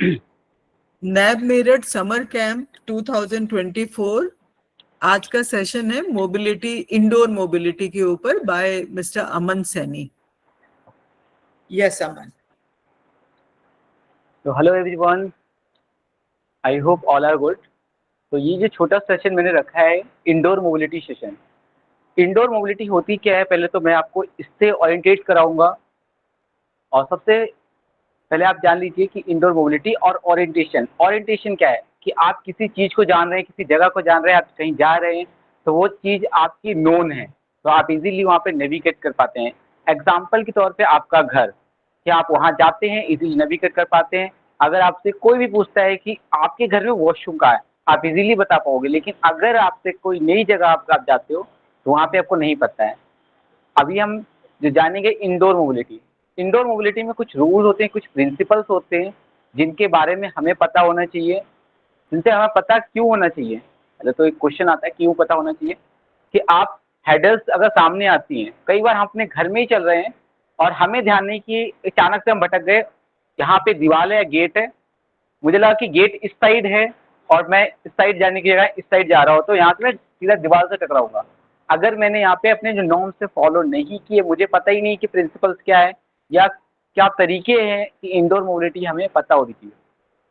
नैब Meerut summer camp 2024 आज का session है मोबिलिटी, इंडोर मोबिलिटी के ऊपर by mister Aman Saini. Yes Aman. तो hello everyone, I hope all are good. तो ये जो छोटा सेशन मैंने रखा है indoor mobility session. Indoor mobility होती क्या है, पहले तो मैं आपको इससे ओरिएंटेट कराऊंगा। और सबसे पहले आप जान लीजिए कि इंडोर मोबिलिटी और ओरिएंटेशन। ओरिएंटेशन क्या है कि आप किसी चीज़ को जान रहे हैं, किसी जगह को जान रहे हैं, आप कहीं जा रहे हैं तो वो चीज़ आपकी नोन है, तो आप इजीली वहाँ पे नेविगेट कर पाते हैं। एग्जाम्पल के तौर पे आपका घर, क्या आप वहाँ जाते हैं, इजीली नेविगेट कर पाते हैं। अगर आपसे कोई भी पूछता है कि आपके घर में वॉशरूम कहाँ है, आप इजीली बता पाओगे। लेकिन अगर आपसे कोई नई जगह आप जाते हो तो वहाँ पे आपको नहीं पता है। अभी हम जो जानेंगे इंडोर मोबिलिटी। इंडोर मोबिलिटी में कुछ रूल होते हैं, कुछ प्रिंसिपल्स होते हैं जिनके बारे में हमें पता होना चाहिए, जिनसे हमें पता क्यों होना चाहिए। पहले तो एक क्वेश्चन आता है क्यों पता होना चाहिए, कि आप हेडर्स अगर सामने आती हैं, कई बार हम अपने घर में ही चल रहे हैं और हमें ध्यान नहीं कि अचानक से हम भटक गए, यहाँ पे दीवार है या गेट है, मुझे लगा कि गेट इस साइड है और मैं इस साइड जाने की जगह इस साइड जा रहा हूँ, तो यहाँ से मैं सीधा दीवार से टकराऊंगा। अगर मैंने यहाँ पे अपने जो नॉर्म्स से फॉलो नहीं किए, मुझे पता ही नहीं कि प्रिंसिपल्स क्या है या क्या तरीके हैं कि इंडोर मोबिलिटी हमें पता होनी चाहिए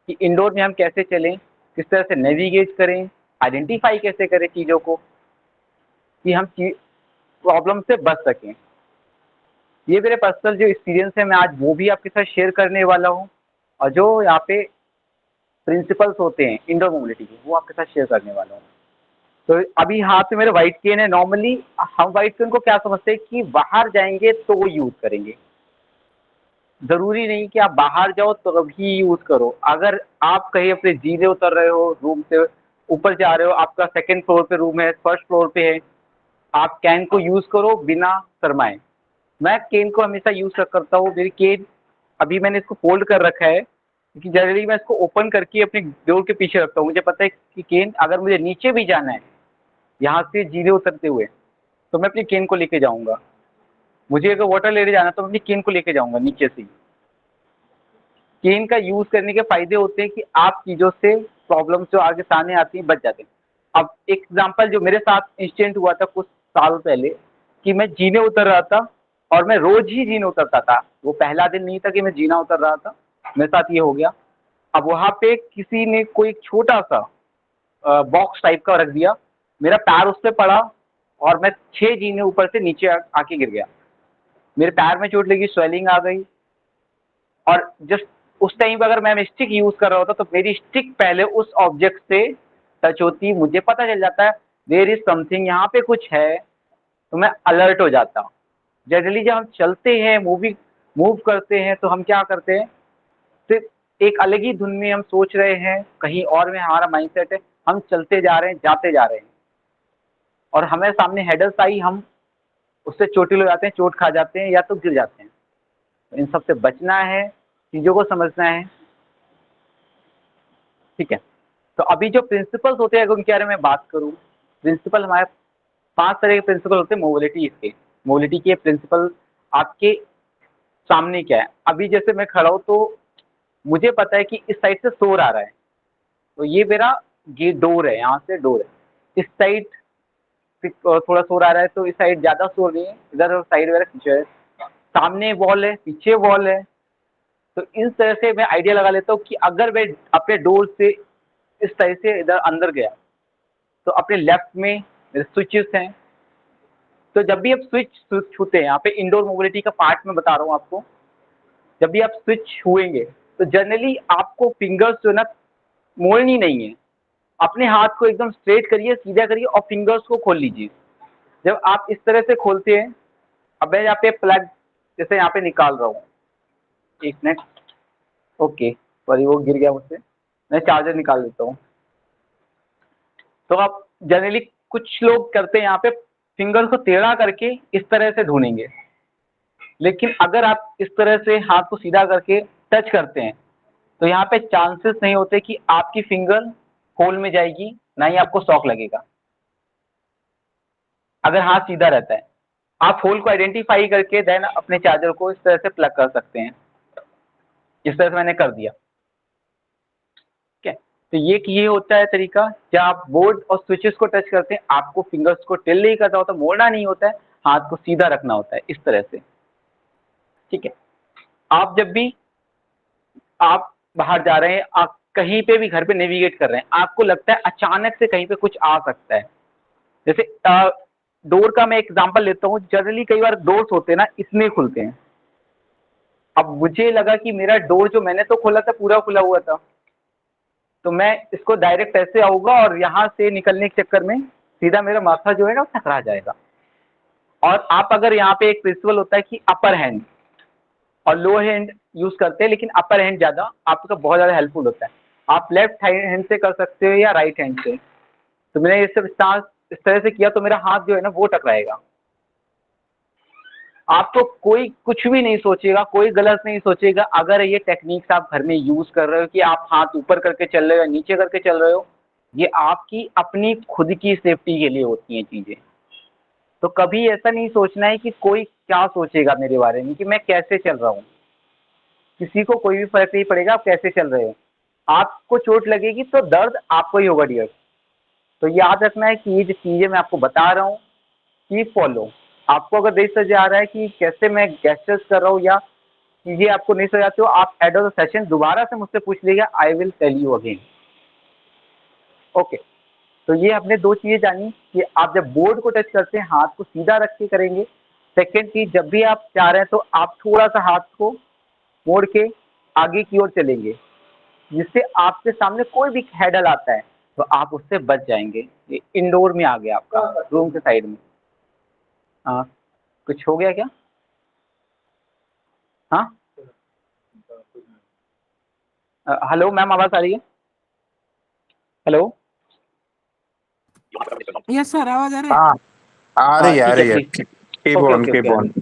कि इंडोर में हम कैसे चलें, किस तरह से नेविगेट करें, आइडेंटिफाई कैसे करें चीज़ों को, कि हम प्रॉब्लम से बच सकें। ये मेरे पर्सनल जो एक्सपीरियंस है, मैं आज वो भी आपके साथ शेयर करने वाला हूँ। और जो यहाँ पे प्रिंसिपल्स होते हैं इंडोर मोबिलिटी के, वो आपके साथ शेयर करने वाला हूँ। तो अभी हाथ में मेरे व्हाइट केन है। नॉर्मली हम व्हाइट केन को क्या समझते हैं कि बाहर जाएंगे तो वो यूज़ करेंगे, ज़रूरी नहीं कि आप बाहर जाओ तो तभी यूज़ करो। अगर आप कहीं अपने जीने उतर रहे हो, रूम से ऊपर जा रहे हो, आपका सेकंड फ्लोर पे रूम है, फर्स्ट फ्लोर पे है, आप कैन को यूज़ करो बिना शर्माए। मैं केन को हमेशा यूज़ करता हूँ। मेरी केन अभी मैंने इसको फोल्ड कर रखा है क्योंकि जनरली मैं इसको ओपन करके अपनी डोर के पीछे रखता हूँ। मुझे पता है कि केन अगर मुझे नीचे भी जाना है यहाँ से जीने उतरते हुए, तो मैं अपनी केन को लेके जाऊँगा। मुझे अगर वाटर लेने जाना है तो मैं अपनी केन को लेके जाऊँगा नीचे से ही। केन का यूज़ करने के फ़ायदे होते हैं कि आप चीज़ों से, प्रॉब्लम जो आगे सामने आती हैं, बच जाते हैं। अब एक एग्जांपल जो मेरे साथ इंसिडेंट हुआ था कुछ साल पहले, कि मैं जीने उतर रहा था और मैं रोज़ ही जीने उतरता था। वो पहला दिन नहीं था कि मैं जीना उतर रहा था, मेरे साथ ये हो गया। अब वहाँ पे किसी ने कोई छोटा-सा बॉक्स टाइप का रख दिया, मेरा पैर उस पे पड़ा और मैं 6 जीने ऊपर से नीचे आके गिर गया। मेरे पैर में चोट लगी, स्वेलिंग आ गई। और जस्ट उस टाइम पे अगर मैं स्टिक यूज़ कर रहा होता तो मेरी स्टिक पहले उस ऑब्जेक्ट से टच होती, मुझे पता चल जाता है देयर इज़ समथिंग, यहाँ पे कुछ है, तो मैं अलर्ट हो जाता हूँ। जनरली जब हम चलते हैं, मूव करते हैं, तो हम क्या करते हैं, सिर्फ एक अलग ही धुन में हम सोच रहे हैं, कहीं और में हमारा माइंडसेट है, हम चलते जा रहे हैं, जाते जा रहे हैं और हमें सामने हेडर्स आई, हम उससे चोटिल हो जाते हैं, चोट खा जाते हैं या तो गिर जाते हैं। तो इन सब से बचना है, चीज़ों को समझना है, ठीक है। तो अभी जो प्रिंसिपल्स होते हैं, अगर उनके बारे में बात करूँ, प्रिंसिपल हमारे 5 तरह के प्रिंसिपल होते हैं मोबिलिटी के। मोबिलिटी के प्रिंसिपल आपके सामने क्या है, अभी जैसे मैं खड़ा हूँ तो मुझे पता है कि इस साइड से शोर आ रहा है, तो ये मेरा गेट डोर है, यहाँ से डोर है। इस साइड थोड़ा शोर आ रहा है तो इस साइड ज़्यादा शोर नहीं है, इधर साइड वगैरह पीछे है, सामने वॉल है, पीछे वॉल है। तो इस तरह से मैं आइडिया लगा लेता हूँ कि अगर मैं अपने डोर से इस तरह से इधर अंदर गया तो अपने लेफ्ट में मेरे स्विचेस हैं। तो जब भी आप स्विच छूते हैं, यहाँ पे इंडोर मोबिलिटी का पार्ट में बता रहा हूँ आपको, जब भी आप स्विच छुएंगे तो जनरली आपको फिंगर्स जो है ना मोड़नी नहीं है, अपने हाथ को एकदम स्ट्रेट करिए, सीधा करिए और फिंगर्स को खोल लीजिए। जब आप इस तरह से खोलते हैं, अब मैं यहाँ पे प्लग जैसे यहाँ पे निकाल रहा हूँ, एक मिनट, ओके सॉरी वो गिर गया मुझसे, मैं चार्जर निकाल देता हूँ। तो आप जनरली कुछ लोग करते हैं यहाँ पे फिंगर को टेढ़ा करके इस तरह से ढूंढेंगे, लेकिन अगर आप इस तरह से हाथ को सीधा करके टच करते हैं तो यहाँ पे चांसेस नहीं होते कि आपकी फिंगर होल में जाएगी, ना ही आपको शॉक लगेगा अगर हाथ सीधा रहता है। आप होल को आइडेंटिफाई करके देन अपने चार्जर को इस तरह से प्लग कर सकते हैं। इस तरह से मैंने कर दिया। तो ये होता है तरीका, जब आप बोर्ड और स्विचेस को टच करते हैं आपको फिंगर्स को टिल नहीं करना होता, मोड़ना नहीं होता है, हाथ को सीधा रखना होता है इस तरह से। ठीक है, आप जब भी आप बाहर जा रहे हैं, आप कहीं पे भी घर पे नेविगेट कर रहे हैं, आपको लगता है अचानक से कहीं पे कुछ आ सकता है, जैसे डोर का मैं एग्जांपल लेता हूँ, जनरली कई बार डोर्स होते हैं ना इसमें खुलते हैं। अब मुझे लगा कि मेरा डोर जो मैंने तो खोला था पूरा खुला हुआ था, तो मैं इसको डायरेक्ट ऐसे आऊंगा और यहाँ से निकलने के चक्कर में सीधा मेरा माथा जो है ना टकरा जाएगा। और आप अगर यहाँ पे एक प्रिंसिपल होता है कि अपर हैंड और लोअर हैंड यूज करते हैं, लेकिन अपर हैंड ज्यादा आपका बहुत ज्यादा हेल्पफुल होता है। आप लेफ्ट हैंड से कर सकते हो या राइट हैंड से। तो मैंने ये सब इस तरह से किया तो मेरा हाथ जो है ना वो टकराएगा। आपको कोई कुछ भी नहीं सोचेगा, कोई गलत नहीं सोचेगा अगर ये टेक्निक्स आप घर में यूज कर रहे हो कि आप हाथ ऊपर करके चल रहे हो या नीचे करके चल रहे हो, ये आपकी अपनी खुद की सेफ्टी के लिए होती हैं चीजें। तो कभी ऐसा नहीं सोचना है कि कोई क्या सोचेगा मेरे बारे में, कि मैं कैसे चल रहा हूँ। किसी को कोई भी फर्क नहीं पड़ेगा आप कैसे चल रहे हो। आपको चोट लगेगी तो दर्द आपको ही होगा डियर। तो याद रखना है कि ये जो चीजें मैं आपको बता रहा हूँ की फॉलो। आपको अगर नहीं समझ आ रहा है कि कैसे मैं गेस्चर्स कर रहा हूँ या चीजें आपको नहीं समझ आती हो, आप एंड ऑफ द सेशन दोबारा से मुझसे पूछ लीजिएगा, I will tell you again. Okay, तो ये हमने दो चीजें जानी कि आप जब बोर्ड को टच करते हैं हाथ को सीधा रख के करेंगे। सेकेंड चीज, जब भी आप जा रहे हैं तो आप थोड़ा सा हाथ को मोड़ के आगे की ओर चलेंगे, जिससे आपके सामने कोई भी हैडल आता है तो आप उससे बच जाएंगे। ये इंडोर में आ गया आपका, रूम के साइड में। हाँ, कुछ हो गया क्या? हाँ, हेलो मैम, आवाज आ रही है? हेलो, यस सर, आवाज आ रहा है। हाँ, आ रही ठीक है है। Please. Keep okay on okay keep okay on.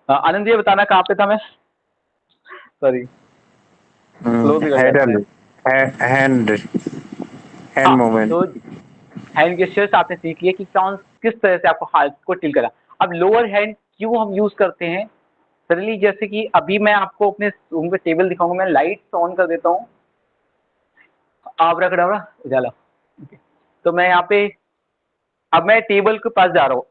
Anand ji बताना कहाँ पे था मैं, सॉरी क्लोज ही कर जाते हैंडल, हैं। हैंड हाँ, मूवमेंट। तो हैंड गेस्चर्स आपने सीख लिया कि कौन किस तरह से आपको हाथ को टिल करा। अब लोअर हैंड क्यों हम यूज करते हैं, सडनली जैसे कि अभी मैं आपको अपने रूम पे टेबल दिखाऊंगा, मैं लाइट्स ऑन कर देता हूँ, आप रख रहा हूँ उजाला। तो मैं यहाँ पे अब मैं टेबल के पास जा रहा हूँ,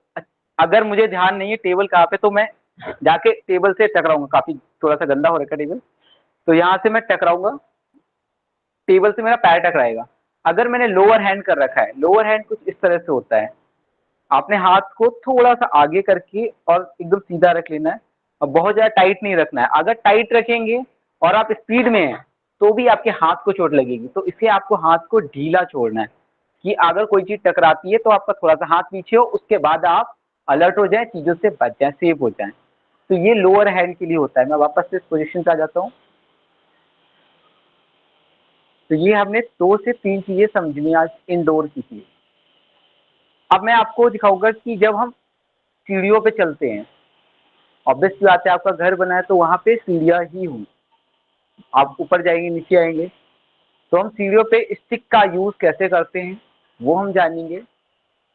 अगर मुझे ध्यान नहीं है टेबल कहाँ पे तो मैं जाके टेबल से टकराऊंगा, काफी थोड़ा सा गंदा हो रखा है टेबल, तो यहाँ से मैं टकराऊंगा, टेबल से मेरा पैर टकराएगा। अगर मैंने लोअर हैंड कर रखा है, लोअर हैंड कुछ इस तरह से होता है, आपने हाथ को थोड़ा सा आगे करके और एकदम सीधा रख लेना है और बहुत ज्यादा टाइट नहीं रखना है। अगर टाइट रखेंगे और आप स्पीड में हैं तो भी आपके हाथ को चोट लगेगी, तो इसलिए आपको हाथ को ढीला छोड़ना है कि अगर कोई चीज टकराती है तो आपका थोड़ा सा हाथ पीछे हो, उसके बाद आप अलर्ट हो जाए, चीजों से बच जाए, सेफ हो जाए। तो ये लोअर हैंड के लिए होता है। मैं वापस से इस पोजीशन पे आ जाता हूँ। तो ये हमने 2 से 3 चीजें समझनी आज इंडोर की थी। अब मैं आपको दिखाऊंगा कि जब हम सीढ़ियों पे चलते हैं, ऑब्वियस बात है आपका घर बना है तो वहां पे सीढ़ियां ही होंगी, आप ऊपर जाएंगे नीचे आएंगे, तो हम सीढ़ियों पे स्टिक का यूज कैसे करते हैं वो हम जानेंगे।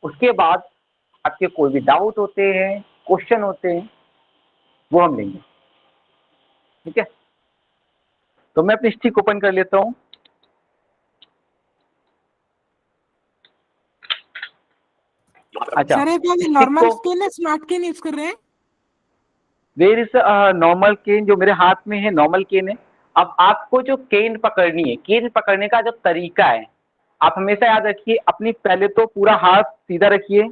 उसके बाद आपके कोई भी डाउट होते हैं, क्वेश्चन होते हैं, वो हम लेंगे। ठीक है, तो मैं अपनी स्टिक ओपन कर लेता हूँ। अच्छा, सर ये नॉर्मल केन है, स्मार्ट केन यूज कर रहे हैं? देयर इज नॉर्मल केन जो मेरे हाथ में है, नॉर्मल केन है। अब आपको जो केन पकड़नी है, केन पकड़ने का जो तरीका है, आप हमेशा याद रखिए, अपनी पहले तो पूरा हाथ सीधा रखिए,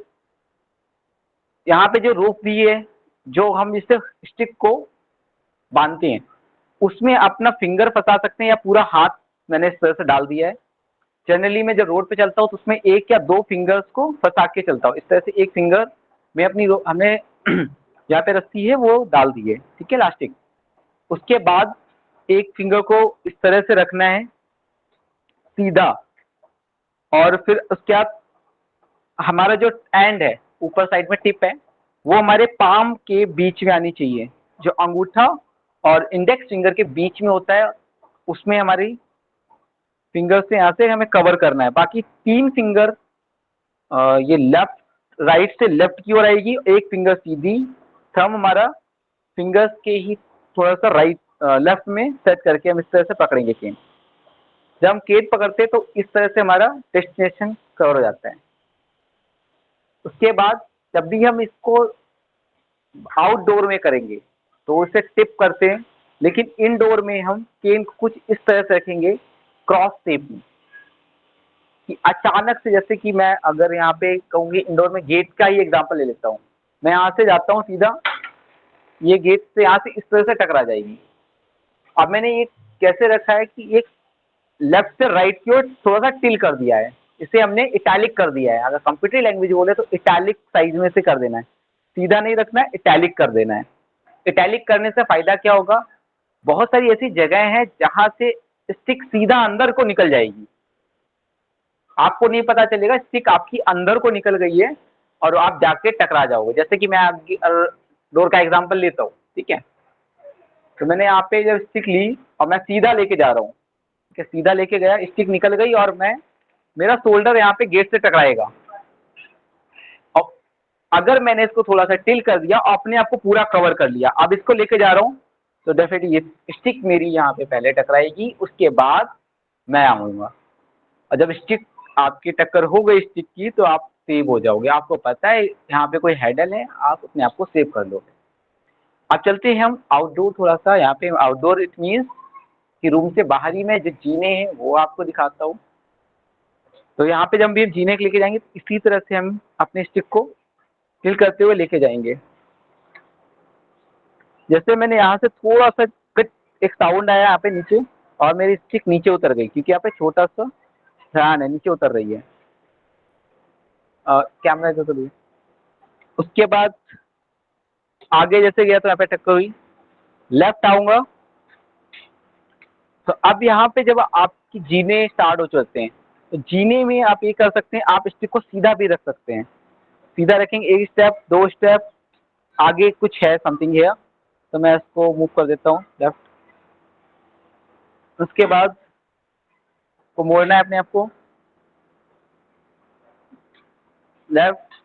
यहाँ पे जो रोप दी है, जो हम इससे स्टिक को बांधते हैं, उसमें अपना फिंगर फंसा सकते हैं या पूरा हाथ मैंने इस तरह से डाल दिया है। जनरली मैं जब रोड पे चलता हूँ तो उसमें 1 या 2 फिंगर्स को फंसा के चलता हूँ, इस तरह से एक फिंगर मैं अपनी हमने यहाँ पे रस्सी है वो डाल दी है, ठीक है, इलास्टिक। उसके बाद एक फिंगर को इस तरह से रखना है सीधा, और फिर उसके बाद हमारा जो एंड है, ऊपर साइड में टिप है, वो हमारे पाम के बीच में आनी चाहिए। जो अंगूठा और इंडेक्स फिंगर के बीच में होता है, उसमें हमारी फिंगर से यहाँ से हमें कवर करना है। बाकी 3 फिंगर ये लेफ्ट राइट से लेफ्ट की ओर आएगी, एक फिंगर सीधी, थंब हमारा फिंगर्स के ही थोड़ा सा राइट लेफ्ट में सेट करके हम इस तरह से पकड़ेंगे केन। जब हम केन पकड़ते हैं तो इस तरह से हमारा डेस्टिनेशन कवर हो जाता है। उसके बाद जब भी हम इसको आउटडोर में करेंगे तो उसे टिप करते हैं, लेकिन इनडोर में हम केन को कुछ इस तरह से रखेंगे क्रॉस शेप में, कि अचानक से, जैसे कि मैं अगर यहाँ पे कहूँगी इंडोर में गेट का ही एग्जांपल ले लेता हूँ, मैं यहाँ से जाता हूँ सीधा, ये गेट से यहाँ से इस तरह से टकरा जाएगी। अब मैंने ये कैसे रखा है कि एक लेफ्ट से राइट की ओर थोड़ा सा टिल कर दिया है, इसे हमने इटैलिक कर दिया है। अगर कंप्यूटर लैंग्वेज बोले तो इटैलिक साइज में से कर देना है, सीधा नहीं रखना है, इटैलिक कर देना है। इटैलिक करने से फायदा क्या होगा, बहुत सारी ऐसी जगह हैं जहां से स्टिक सीधा अंदर को निकल जाएगी, आपको नहीं पता चलेगा स्टिक आपकी अंदर को निकल गई है और आप जाके टकरा जाओगे। जैसे कि मैं आपकी डोर का एग्जांपल लेता हूँ, ठीक है। तो मैंने यहाँ पे जब स्टिक ली और मैं सीधा लेके जा रहा हूँ, ठीक है, सीधा लेके गया, स्टिक निकल गई और मेरा शोल्डर यहाँ पे गेट से टकराएगा। और अगर मैंने इसको थोड़ा सा टिल कर दिया और अपने आप को पूरा कवर कर लिया, अब इसको लेके जा रहा हूँ, तो डेफिनेटली ये स्टिक मेरी यहाँ पे पहले टकराएगी, उसके बाद मैं आऊँगा। और जब स्टिक आपकी टक्कर हो गई स्टिक की तो आप सेव हो जाओगे, आपको पता है यहाँ पे कोई हैंडल है, आप अपने आप को सेव कर लोगे। अब चलते हैं हम आउटडोर, थोड़ा सा यहाँ पे आउटडोर इट मीन्स कि रूम से बाहरी में जो जीने हैं वो आपको दिखाता हूँ। तो यहाँ पे जब भी हम जीने के लेके जाएंगे तो इसी तरह से हम अपने स्टिक को हिल करते हुए लेके जाएंगे। जैसे मैंने यहाँ से थोड़ा सा एक साउंड आया यहाँ पे नीचे और मेरी स्टिक नीचे उतर गई, क्योंकि यहाँ पे छोटा सा ध्यान है, नीचे उतर रही है, कैमरा इधर उतर रही है। उसके बाद आगे जैसे गया तो यहाँ पे टक्कर हुई, लेफ्ट आऊंगा तो अब यहाँ पे जब आपकी जीने स्टार्ट हो चुके हैं तो जीने में आप ये कर सकते हैं, आप स्टिक को सीधा भी रख सकते हैं। सीधा रखेंगे, एक स्टेप, दो स्टेप आगे कुछ है, समथिंग है, तो मैं इसको मूव कर देता हूँ लेफ्ट। उसके बाद को मोड़ना है अपने आप को लेफ्ट।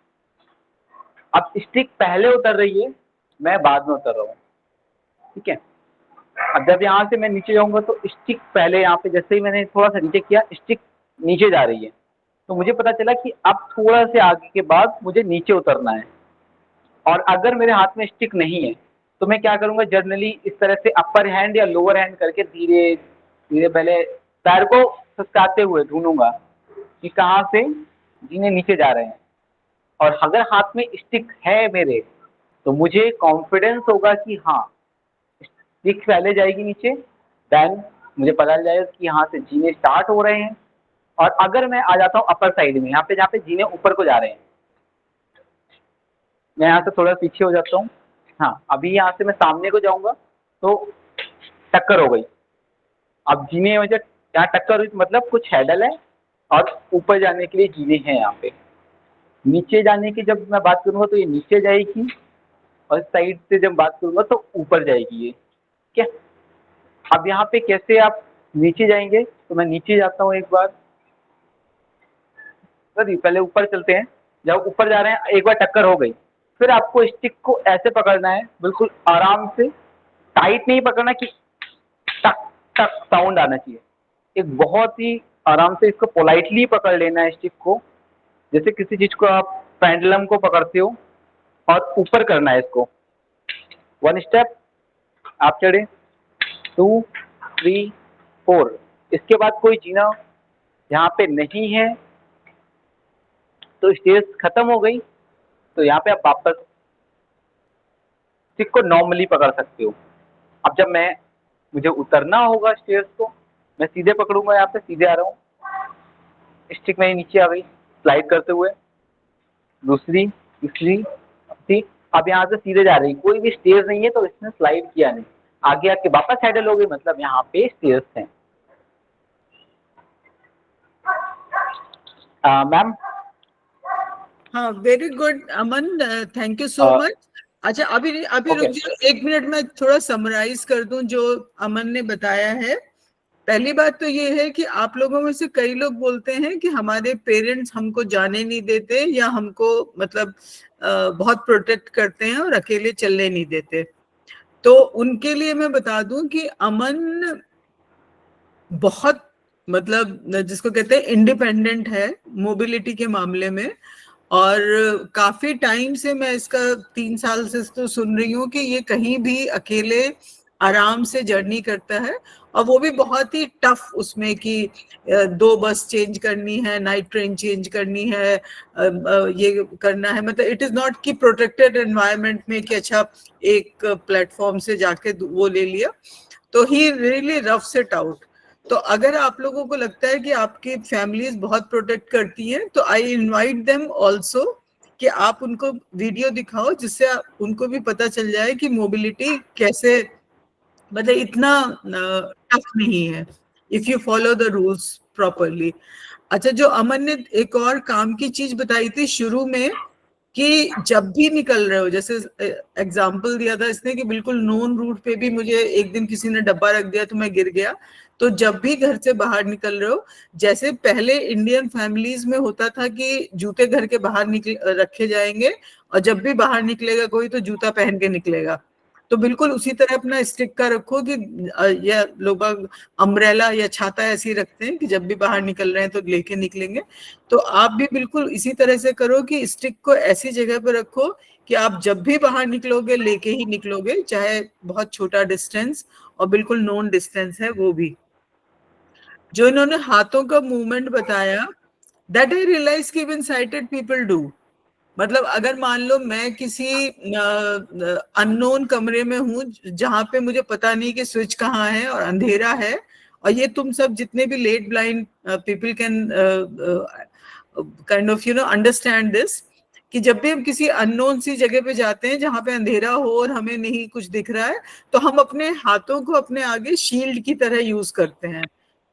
अब स्टिक पहले उतर रही है, मैं बाद में उतर रहा हूँ, ठीक है। अब जब यहाँ से मैं नीचे जाऊँगा तो स्टिक पहले, यहाँ पे जैसे ही मैंने थोड़ा सा नीचे किया स्टिक नीचे जा रही है, तो मुझे पता चला कि अब थोड़ा से आगे के बाद मुझे नीचे उतरना है। और अगर मेरे हाथ में स्टिक नहीं है तो मैं क्या करूँगा, जनरली इस तरह से अपर हैंड या लोअर हैंड करके धीरे धीरे पहले पैर को खसकाते हुए ढूंढूंगा कि कहाँ से जीने नीचे जा रहे हैं। और अगर हाथ में स्टिक है मेरे तो मुझे कॉन्फिडेंस होगा कि हाँ स्टिक पहले जाएगी नीचे, देन मुझे पता चल जाएगा कि यहाँ से जीने स्टार्ट हो रहे हैं। और अगर मैं आ जाता हूँ अपर साइड में, यहाँ पे जहाँ पे जीने ऊपर को जा रहे हैं, मैं यहाँ से थोड़ा पीछे हो जाता हूँ। हाँ, अभी यहाँ से मैं सामने को जाऊँगा तो टक्कर हो गई। अब जीने मुझे यहाँ टक्कर हुई मतलब कुछ हैंडल है और ऊपर जाने के लिए जीने हैं यहाँ पे। नीचे जाने की जब मैं बात करूँगा तो ये नीचे जाएगी और साइड से जब बात करूँगा तो ऊपर जाएगी ये, ठीक है। अब यहाँ पे कैसे आप नीचे जाएंगे, तो मैं नीचे जाता हूँ एक बार, सर पहले ऊपर चलते हैं। जब ऊपर जा रहे हैं एक बार टक्कर हो गई, फिर आपको स्टिक को ऐसे पकड़ना है, बिल्कुल आराम से, टाइट नहीं पकड़ना कि टक टक साउंड आना चाहिए। एक बहुत ही आराम से इसको पोलाइटली पकड़ लेना है स्टिक को, जैसे किसी चीज को आप पेंडुलम को पकड़ते हो, और ऊपर करना है इसको। वन स्टेप आप चढ़े, 2 3 4, इसके बाद कोई जीना यहाँ पे नहीं है तो स्टेज खत्म हो गई। तो यहाँ पे आप वापस स्टिक को नॉर्मली पकड़ सकते हो। अब जब मुझे उतरना होगा स्टेज को, मैं सीधे पकड़ूंगा, यहाँ पे सीधे आ रहा हूँ, स्टिक मेरी नीचे आ गई स्लाइड करते हुए, दूसरी तीसरी, अब यहाँ से सीधे जा रही, कोई भी स्टेज नहीं है तो इसने स्लाइड किया नहीं, आगे आके वापस हैंडल हो गई, मतलब यहाँ पे स्टेज हैं। मैम। हाँ, very good Aman, thank you so much. अच्छा, अभी रुक जाओ, 1 मिनट में थोड़ा समराइज कर दूं जो अमन ने बताया है। पहली बात तो ये है कि आप लोगों में से कई लोग बोलते हैं कि हमारे पेरेंट्स हमको जाने नहीं देते या हमको मतलब बहुत प्रोटेक्ट करते हैं और अकेले चलने नहीं देते। तो उनके लिए मैं बता दूं कि अमन बहुत मतलब जिसको कहते हैं इंडिपेंडेंट है मोबिलिटी के मामले में, और काफी टाइम से मैं इसका 3 साल से तो सुन रही हूँ कि ये कहीं भी अकेले आराम से जर्नी करता है, और वो भी बहुत ही टफ उसमें कि 2 बस चेंज करनी है, नाइट ट्रेन चेंज करनी है, ये करना है, मतलब इट इज नॉट कि प्रोटेक्टेड एनवायरनमेंट में कि अच्छा एक प्लेटफॉर्म से जाके वो ले लिया, तो he really ruffs it out. तो अगर आप लोगों को लगता है कि आपकी फैमिलीज बहुत प्रोटेक्ट करती हैं, तो आई इनवाइट देम आल्सो कि आप उनको वीडियो दिखाओ जिससे उनको भी पता चल जाए कि मोबिलिटी कैसे, मतलब इतना टफ नहीं है if you follow the rules properly. अच्छा, जो अमन ने एक और काम की चीज बताई थी शुरू में कि जब भी निकल रहे हो, जैसे एग्जाम्पल दिया था इसने कि बिल्कुल नोन रूट पे भी मुझे एक दिन किसी ने डब्बा रख दिया तो मैं गिर गया, तो जब भी घर से बाहर निकल रहे हो, जैसे पहले इंडियन फैमिलीज में होता था कि जूते घर के बाहर रखे जाएंगे और जब भी बाहर निकलेगा कोई तो जूता पहन के निकलेगा, तो बिल्कुल उसी तरह अपना स्टिक का रखो कि या लोग अम्ब्रेला या छाता ऐसी रखते हैं कि जब भी बाहर निकल रहे हैं तो लेके निकलेंगे, तो आप भी बिल्कुल इसी तरह से करो कि स्टिक को ऐसी जगह पर रखो कि आप जब भी बाहर निकलोगे लेके ही निकलोगे, चाहे बहुत छोटा डिस्टेंस और बिल्कुल नोन डिस्टेंस है वो भी। जो इन्होंने हाथों का मूवमेंट बताया, दैट आई रियलाइज कि इवन साइटेड पीपल डू। मतलब अगर मान लो मैं किसी अननोन कमरे में हूँ जहां पे मुझे पता नहीं कि स्विच कहाँ है और अंधेरा है, और ये तुम सब जितने भी let blind people can kind of understand this, कि जब भी हम किसी अननोन सी जगह पे जाते हैं जहां पे अंधेरा हो और हमें नहीं कुछ दिख रहा है, तो हम अपने हाथों को अपने आगे शील्ड की तरह यूज करते हैं,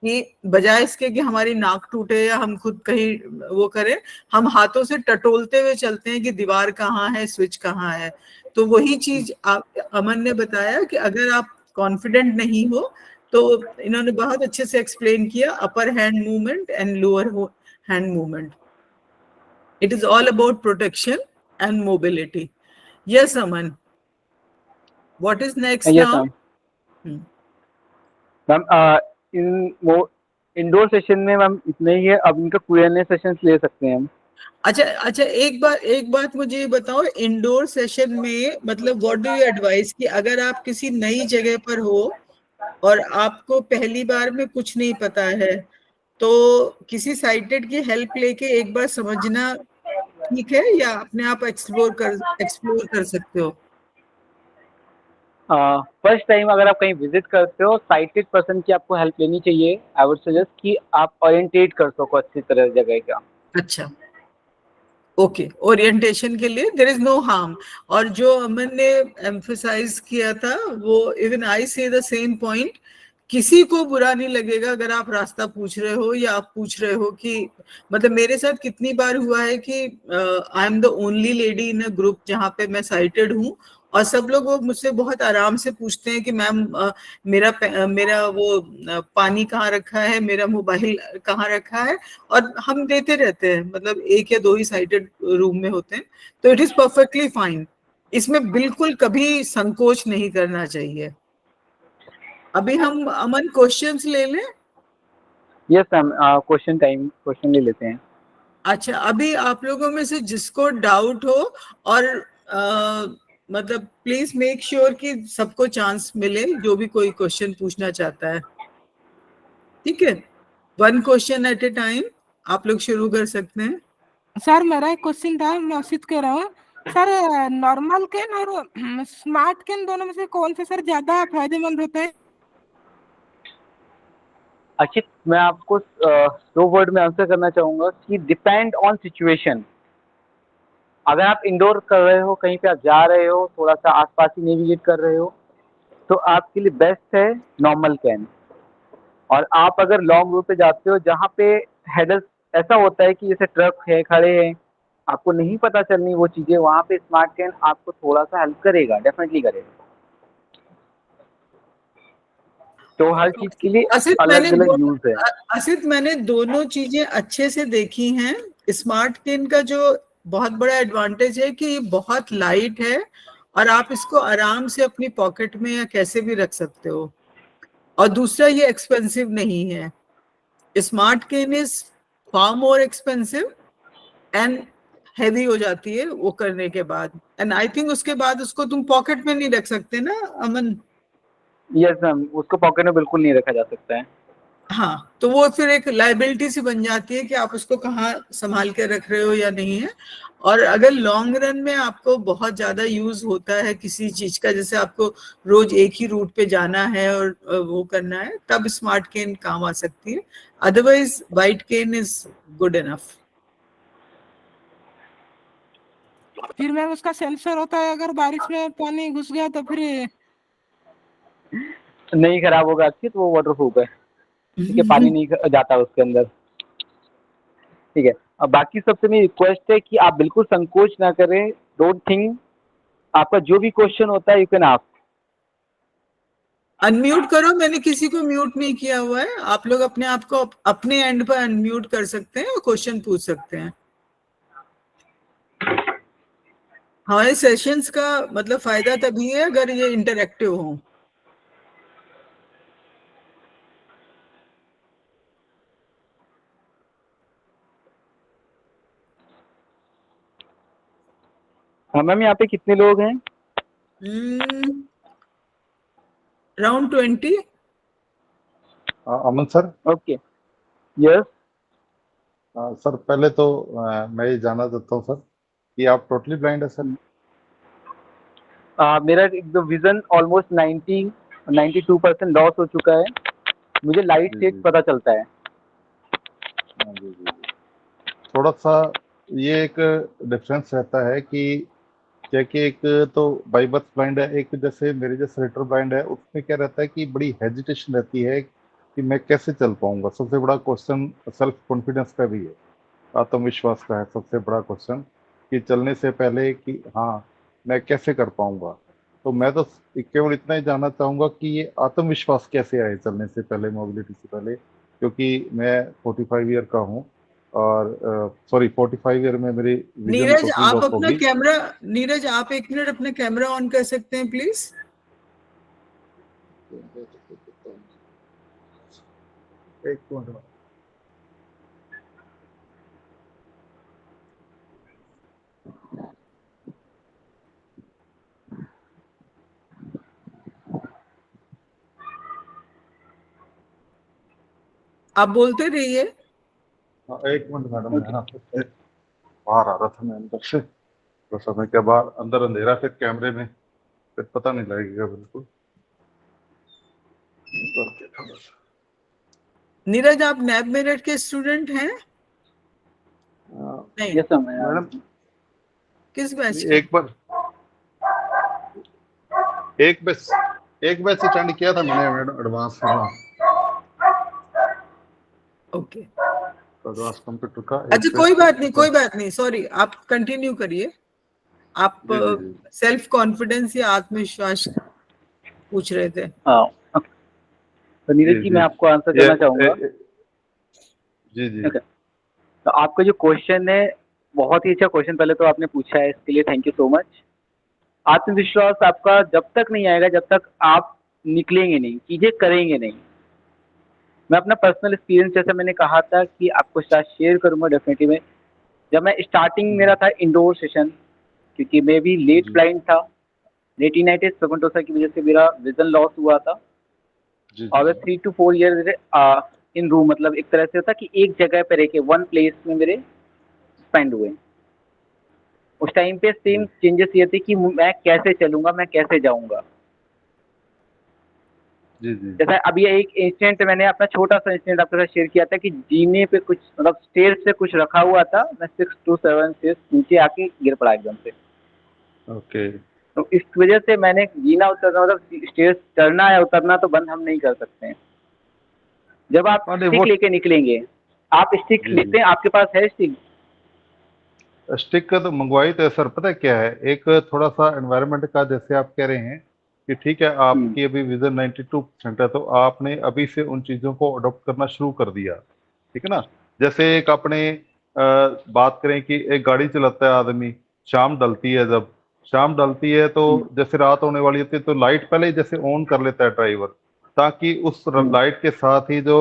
कि बजाय इसके कि हमारी नाक टूटे या हम खुद कहीं वो करें, हम हाथों से टटोलते हुए चलते हैं कि दीवार कहाँ है, स्विच कहाँ है। तो वही चीज अमन ने बताया कि अगर आप कॉन्फिडेंट नहीं हो, तो इन्होंने बहुत अच्छे से एक्सप्लेन किया upper hand movement and lower hand movement. It is all about protection and mobility. Yes, Aman. What is next Yes, now? ma'am. Ma'am indoor session में मैम इतना ही है, अब इनका Q&A सेशंस ले सकते हैं हम। अच्छा, एक बात मुझे ये बताओ, इंडोर सेशन में मतलब व्हाट डू यू एडवाइस कि अगर आप किसी नई जगह पर हो और आपको पहली बार में कुछ नहीं पता है, तो किसी साइटेड की हेल्प लेके एक बार समझना ठीक है या अपने आप एक्सप्लोर कर सकते हो? फर्स्ट टाइम अगर आप कहीं विजिट करते हो, साइटेड पर्सन की आपको हेल्प लेनी चाहिए। आई वुड सजेस्ट कि आप ओरिएंटेट कर सको अच्छी तरह जगह का। अच्छा, ओके, ओरिएंटेशन के लिए देयर इज नो हार्म। और जो अमन ने एम्फसाइज किया था, वो इवन आई से द सेम पॉइंट, किसी को बुरा नहीं लगेगा अगर आप रास्ता पूछ रहे हो या आप पूछ रहे हो कि, मतलब मेरे साथ कितनी बार हुआ है कि I am the only lady in a group जहाँ पे मैं साइटेड हूँ, और सब लोग वो मुझसे बहुत आराम से पूछते हैं कि मैम मेरा वो पानी कहाँ रखा है, मेरा मोबाइल कहाँ रखा है, और हम देते रहते हैं, मतलब 1 या 2 ही साइटेड रूम में होते हैं, तो इट इज परफेक्टली फाइन। इसमें बिल्कुल कभी संकोच नहीं करना चाहिए। अभी हम अमन क्वेश्चंस ले लें। यस मैम, क्वेश्चन ले लेते हैं। अच्छा, अभी आप लोगों में से जिसको डाउट हो, और मतलब प्लीज मेक श्योर कि सबको चांस मिले जो भी कोई क्वेश्चन पूछना चाहता है, ठीक है? 1 क्वेश्चन एट ए टाइम आप लोग शुरू कर सकते हैं। सर मेरा एक क्वेश्चन था, मैं असित कह रहा हूँ सर, नॉर्मल कैन और स्मार्ट कैन दोनों में से कौन सा सर ज्यादा फायदेमंद होता है? अचित, मैं आपको 2 वर्ड में आंसर करना चाहूँगा कि डिपेंड ऑन सिचुएशन। अगर आप इंडोर कर रहे हो, कहीं पे आप जा रहे हो, थोड़ा सा आसपास ही नेविगेट कर रहे हो, तो आपके लिए बेस्ट है नॉर्मल कैन। और आप अगर लॉन्ग रूट पे जाते हो जहाँ पे हेडल्स ऐसा होता है कि जैसे ट्रक है, खड़े हैं, आपको नहीं पता चलनी वो चीज़ें, वहाँ पे स्मार्ट कैन आपको थोड़ा सा हेल्प करेगा, डेफिनेटली करेगा। तो हर चीज के लिए अलग अलग यूज है। असित, मैंने दोनों चीजें अच्छे से देखी हैं। स्मार्ट कैन का जो बहुत बड़ा एडवांटेज है कि ये बहुत लाइट है और आप इसको आराम से अपनी पॉकेट में या कैसे भी रख सकते हो। और दूसरा, ये एक्सपेंसिव नहीं है। Smart cane is far more expensive and heavy हो जाती है वो करने के बाद, एंड आई थिंक उसके बाद उसको तुम पॉकेट में नहीं रख सकते ना अमन? यस मैम, उसको पॉकेट में बिल्कुल नहीं रखा जा सकता है। हाँ, तो वो फिर एक लाइबिलिटी सी बन जाती है कि आप उसको कहाँ संभाल के रख रहे हो या नहीं है। और अगर लॉन्ग रन में आपको बहुत ज्यादा यूज होता है किसी चीज का, जैसे आपको रोज एक ही रूट पे जाना है और वो करना है, तब स्मार्ट केन काम आ सकती है। Otherwise white cane is good enough. फिर मैम उसका सेंसर होता है, अगर बारिश में पानी घुस गया तो फिर नहीं खराब होगा अच्छी, तो वो वाटर प्रूफ है, ठीक है, पानी नहीं जाता उसके अंदर, ठीक है। अब बाकी सबसे मेरी रिक्वेस्ट है कि आप बिल्कुल संकोच ना करें, डोंट थिंक, आपका जो भी क्वेश्चन होता है यू कैन आस्क। अनम्यूट करो, मैंने किसी को म्यूट नहीं किया हुआ है। आप लोग अपने आप को अपने एंड पर अनम्यूट कर सकते हैं और क्वेश्चन पूछ सकते हैं। हमारे सेशंस का मतलब फायदा तभी है अगर ये इंटरैक्टिव हो। हाँ मैम, यहाँ पे कितने लोग हैं? अराउंड 20। अमन सर, ओके, यस। सर पहले तो मैं ये जानना चाहता हूँ सर कि आप टोटली ब्लाइंड है सर? मेरा एकदम विजन ऑलमोस्ट 92% लॉस हो चुका है। मुझे लाइट जी, से जी। पता चलता है। हाँ, जी जी। थोड़ा सा ये एक डिफरेंस रहता है कि क्या कि एक तो बाई बर्थ ब्लाइंड है, एक जैसे मेरे जैसे रेटर ब्लाइंड है, उसमें क्या रहता है कि बड़ी हेजिटेशन रहती है कि मैं कैसे चल पाऊंगा। सबसे बड़ा क्वेश्चन सेल्फ कॉन्फिडेंस का भी है, आत्मविश्वास का है सबसे बड़ा क्वेश्चन, कि चलने से पहले कि हाँ मैं कैसे कर पाऊंगा। तो मैं तो केवल इतना ही जानना चाहूंगा कि ये आत्मविश्वास कैसे आए चलने से पहले, मोबिलिटी से पहले, क्योंकि मैं 45 ईयर का हूँ और सॉरी 45 ईयर में मेरी विजन नीरज टोटली आप लॉस अपना होगी। कैमरा, नीरज आप 1 मिनट अपना कैमरा ऑन कर सकते हैं प्लीज? एक मिनट। आप बोलते रहिए। हाँ, एक मिनट मैडम, मैं ना बाहर आ रहा था मैं अंदर से, तो समय के बाद अंदर अंधेरा, फिर कैमरे में फिर पता नहीं लगेगा बिल्कुल। करके थोड़ा सा। नीरज आप नैब मेरठ के स्टूडेंट हैं? नहीं, यस मैम। मैडम किस बैच के? एक बैच अटेंड किया था मैंने मैडम, एडवांस ओके, कंप्यूटर का एक अच्छा कोई बात नहीं, कोई बात नहीं, सॉरी, आप कंटिन्यू करिए। आप जी जी जी सेल्फ कॉन्फिडेंस या आत्मविश्वास पूछ रहे थे? हाँ, तो नीरज जी मैं आपको आंसर देना चाहूँगा। जी जी। ओके, तो आपका जो क्वेश्चन है बहुत ही अच्छा क्वेश्चन पहले तो आपने पूछा है, इसके लिए थैंक यू सो मच। आत्मविश्वास आपका जब तक नहीं आएगा जब तक आप निकलेंगे नहीं, चीज़ें करेंगे नहीं। मैं अपना पर्सनल एक्सपीरियंस, जैसे मैंने कहा था कि आपको साथ शेयर करूँगा डेफिनेटली में। जब मैं स्टार्टिंग मेरा था इंडोर सेशन, क्योंकि मैं भी लेट ब्लाइंड था, रेटिनाइटिस पिगमेंटोसा की वजह से मेरा विजन लॉस हुआ था। जी और 3 to 4 ईयर इन रूम, मतलब एक तरह से होता कि एक जगह पे रह के वन प्लेस में मेरे स्पेंड हुए। उस टाइम पे सेम चेंजेस ये थे कि मैं कैसे चलूँगा, मैं कैसे जाऊँगा। जी जी जैसा अभी एक इंसिडेंट मैंने अपना छोटा सा इंसिडेंट आपके साथ शेयर किया था कि जीने पे कुछ मतलब स्टेयर से कुछ रखा हुआ था, मैं 6 to 7 स्टेयर्स नीचे आके गिर पड़ा एकदम से। ओके। तो इस वजह से मैंने जीना उतरना, मतलब स्टेयर्स चढ़ना या उतरना तो बंद हम नहीं कर सकते हैं। जब आप अरे स्टिक वो लेके निकलेंगे, आप स्टिक जी लेते हैं, आपके पास है स्टिक? स्टिक का तो मंगवाई तो है सर, पता है क्या है, एक थोड़ा सा एनवायरनमेंट का, जैसे आप कह रहे हैं कि ठीक है आपकी अभी विजन 92% है, तो आपने अभी से उन चीज़ों को अडॉप्ट करना शुरू कर दिया, ठीक है ना। जैसे एक अपने बात करें कि एक गाड़ी चलाता है आदमी, शाम ढलती है जब, शाम ढलती है तो जैसे रात होने वाली होती है तो लाइट पहले ही जैसे ऑन कर लेता है ड्राइवर, ताकि उस लाइट के साथ ही जो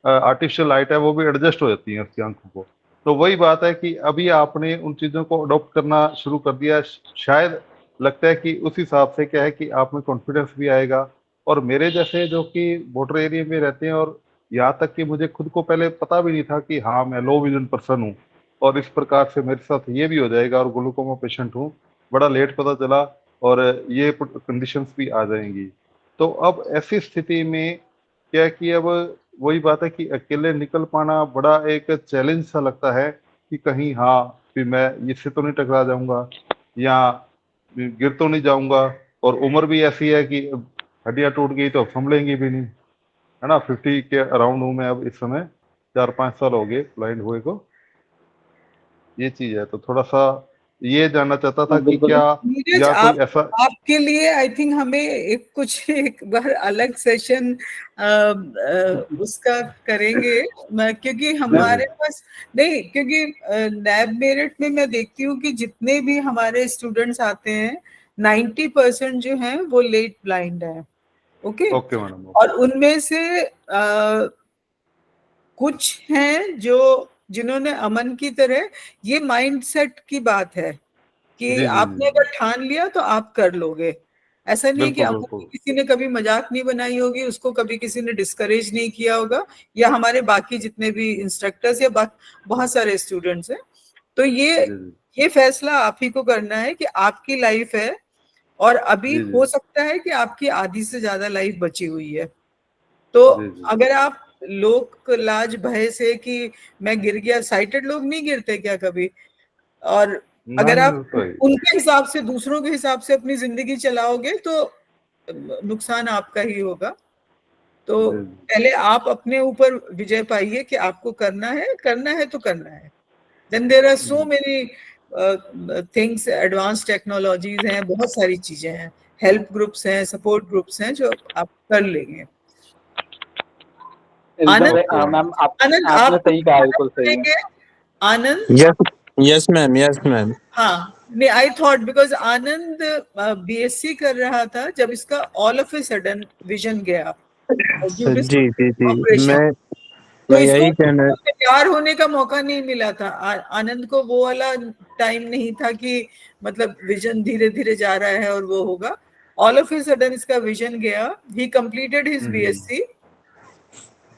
आर्टिफिशियल लाइट है वो भी एडजस्ट हो जाती है उसकी आंखों को। तो वही बात है कि अभी आपने उन चीज़ों को अडॉप्ट करना शुरू कर दिया, शायद लगता है कि उस हिसाब से क्या है कि आप में कॉन्फिडेंस भी आएगा। और मेरे जैसे जो कि बॉर्डर एरिया में रहते हैं, और यहाँ तक कि मुझे खुद को पहले पता भी नहीं था कि हाँ मैं लो विजन पर्सन हूँ, और इस प्रकार से मेरे साथ ये भी हो जाएगा और ग्लूकोमा पेशेंट हूँ, बड़ा लेट पता चला, और ये कंडीशंस भी आ जाएंगी। तो अब ऐसी स्थिति में क्या है कि अब वही बात है कि अकेले निकल पाना बड़ा एक चैलेंज सा लगता है कि कहीं हाँ फिर मैं इससे तो नहीं टकरा जाऊंगा या गिर तो नहीं जाऊंगा, और उम्र भी ऐसी है कि हड्डियां टूट गई तो संभलेंगी भी नहीं, है ना। 50 के अराउंड हूँ मैं अब इस समय, 4-5 साल हो गए ब्लाइंड हुए को। ये चीज है, तो थोड़ा सा ये जानना चाहता था कि क्या नीरज, या कोई ऐसा आपके लिए आई थिंक हमें एक बार अलग सेशन उसका करेंगे, क्योंकि हमारे पास नहीं, क्योंकि नैब मेरिट में मैं देखती हूँ कि जितने भी हमारे स्टूडेंट्स आते हैं 90% जो हैं वो लेट ब्लाइंड है। Okay madam. और उनमें से कुछ हैं जो जिन्होंने अमन की तरह, ये माइंडसेट की बात है कि जी, आपने अगर ठान लिया तो आप कर लोगे। ऐसा नहीं कि बिल्कुल अमन की बिल्कुल। किसी ने कभी मजाक नहीं बनाई होगी, उसको कभी किसी ने डिस्करेज नहीं किया होगा, या हमारे बाकी जितने भी इंस्ट्रक्टर्स या बहुत सारे स्टूडेंट्स हैं। तो ये फैसला आप ही को करना है कि आपकी लाइफ है, और अभी हो सकता है कि आपकी आधी से ज्यादा लाइफ बची हुई है। तो अगर आप लोक लाज भय से कि मैं गिर गया, साइटेड लोग नहीं गिरते क्या कभी, और अगर आप उनके हिसाब से, दूसरों के हिसाब से अपनी जिंदगी चलाओगे तो नुकसान आपका ही होगा। तो पहले आप अपने ऊपर विजय पाइए कि आपको करना है तो करना है। Then there are so many things, advance technologies हैं, बहुत सारी चीजें हैं, हेल्प ग्रुप्स हैं, सपोर्ट ग्रुप्स हैं जो आप कर लेंगे। आनंद, मैम आनंद आपने आप सही कहा, बिल्कुल सही है। आनंद, यस मैम। हाँ नहीं, I thought because Anand BSc कर रहा था जब इसका all of a sudden vision गया जी ऑपरेशन, तो मैं इसको यही कहना तैयार होने का मौका नहीं मिला था। आनंद को वो वाला टाइम नहीं था कि मतलब विजन धीरे धीरे जा रहा है और वो होगा। ऑल ऑफ ए सडन इसका विजन गया, ही कंप्लीटेड हिज बीएससी।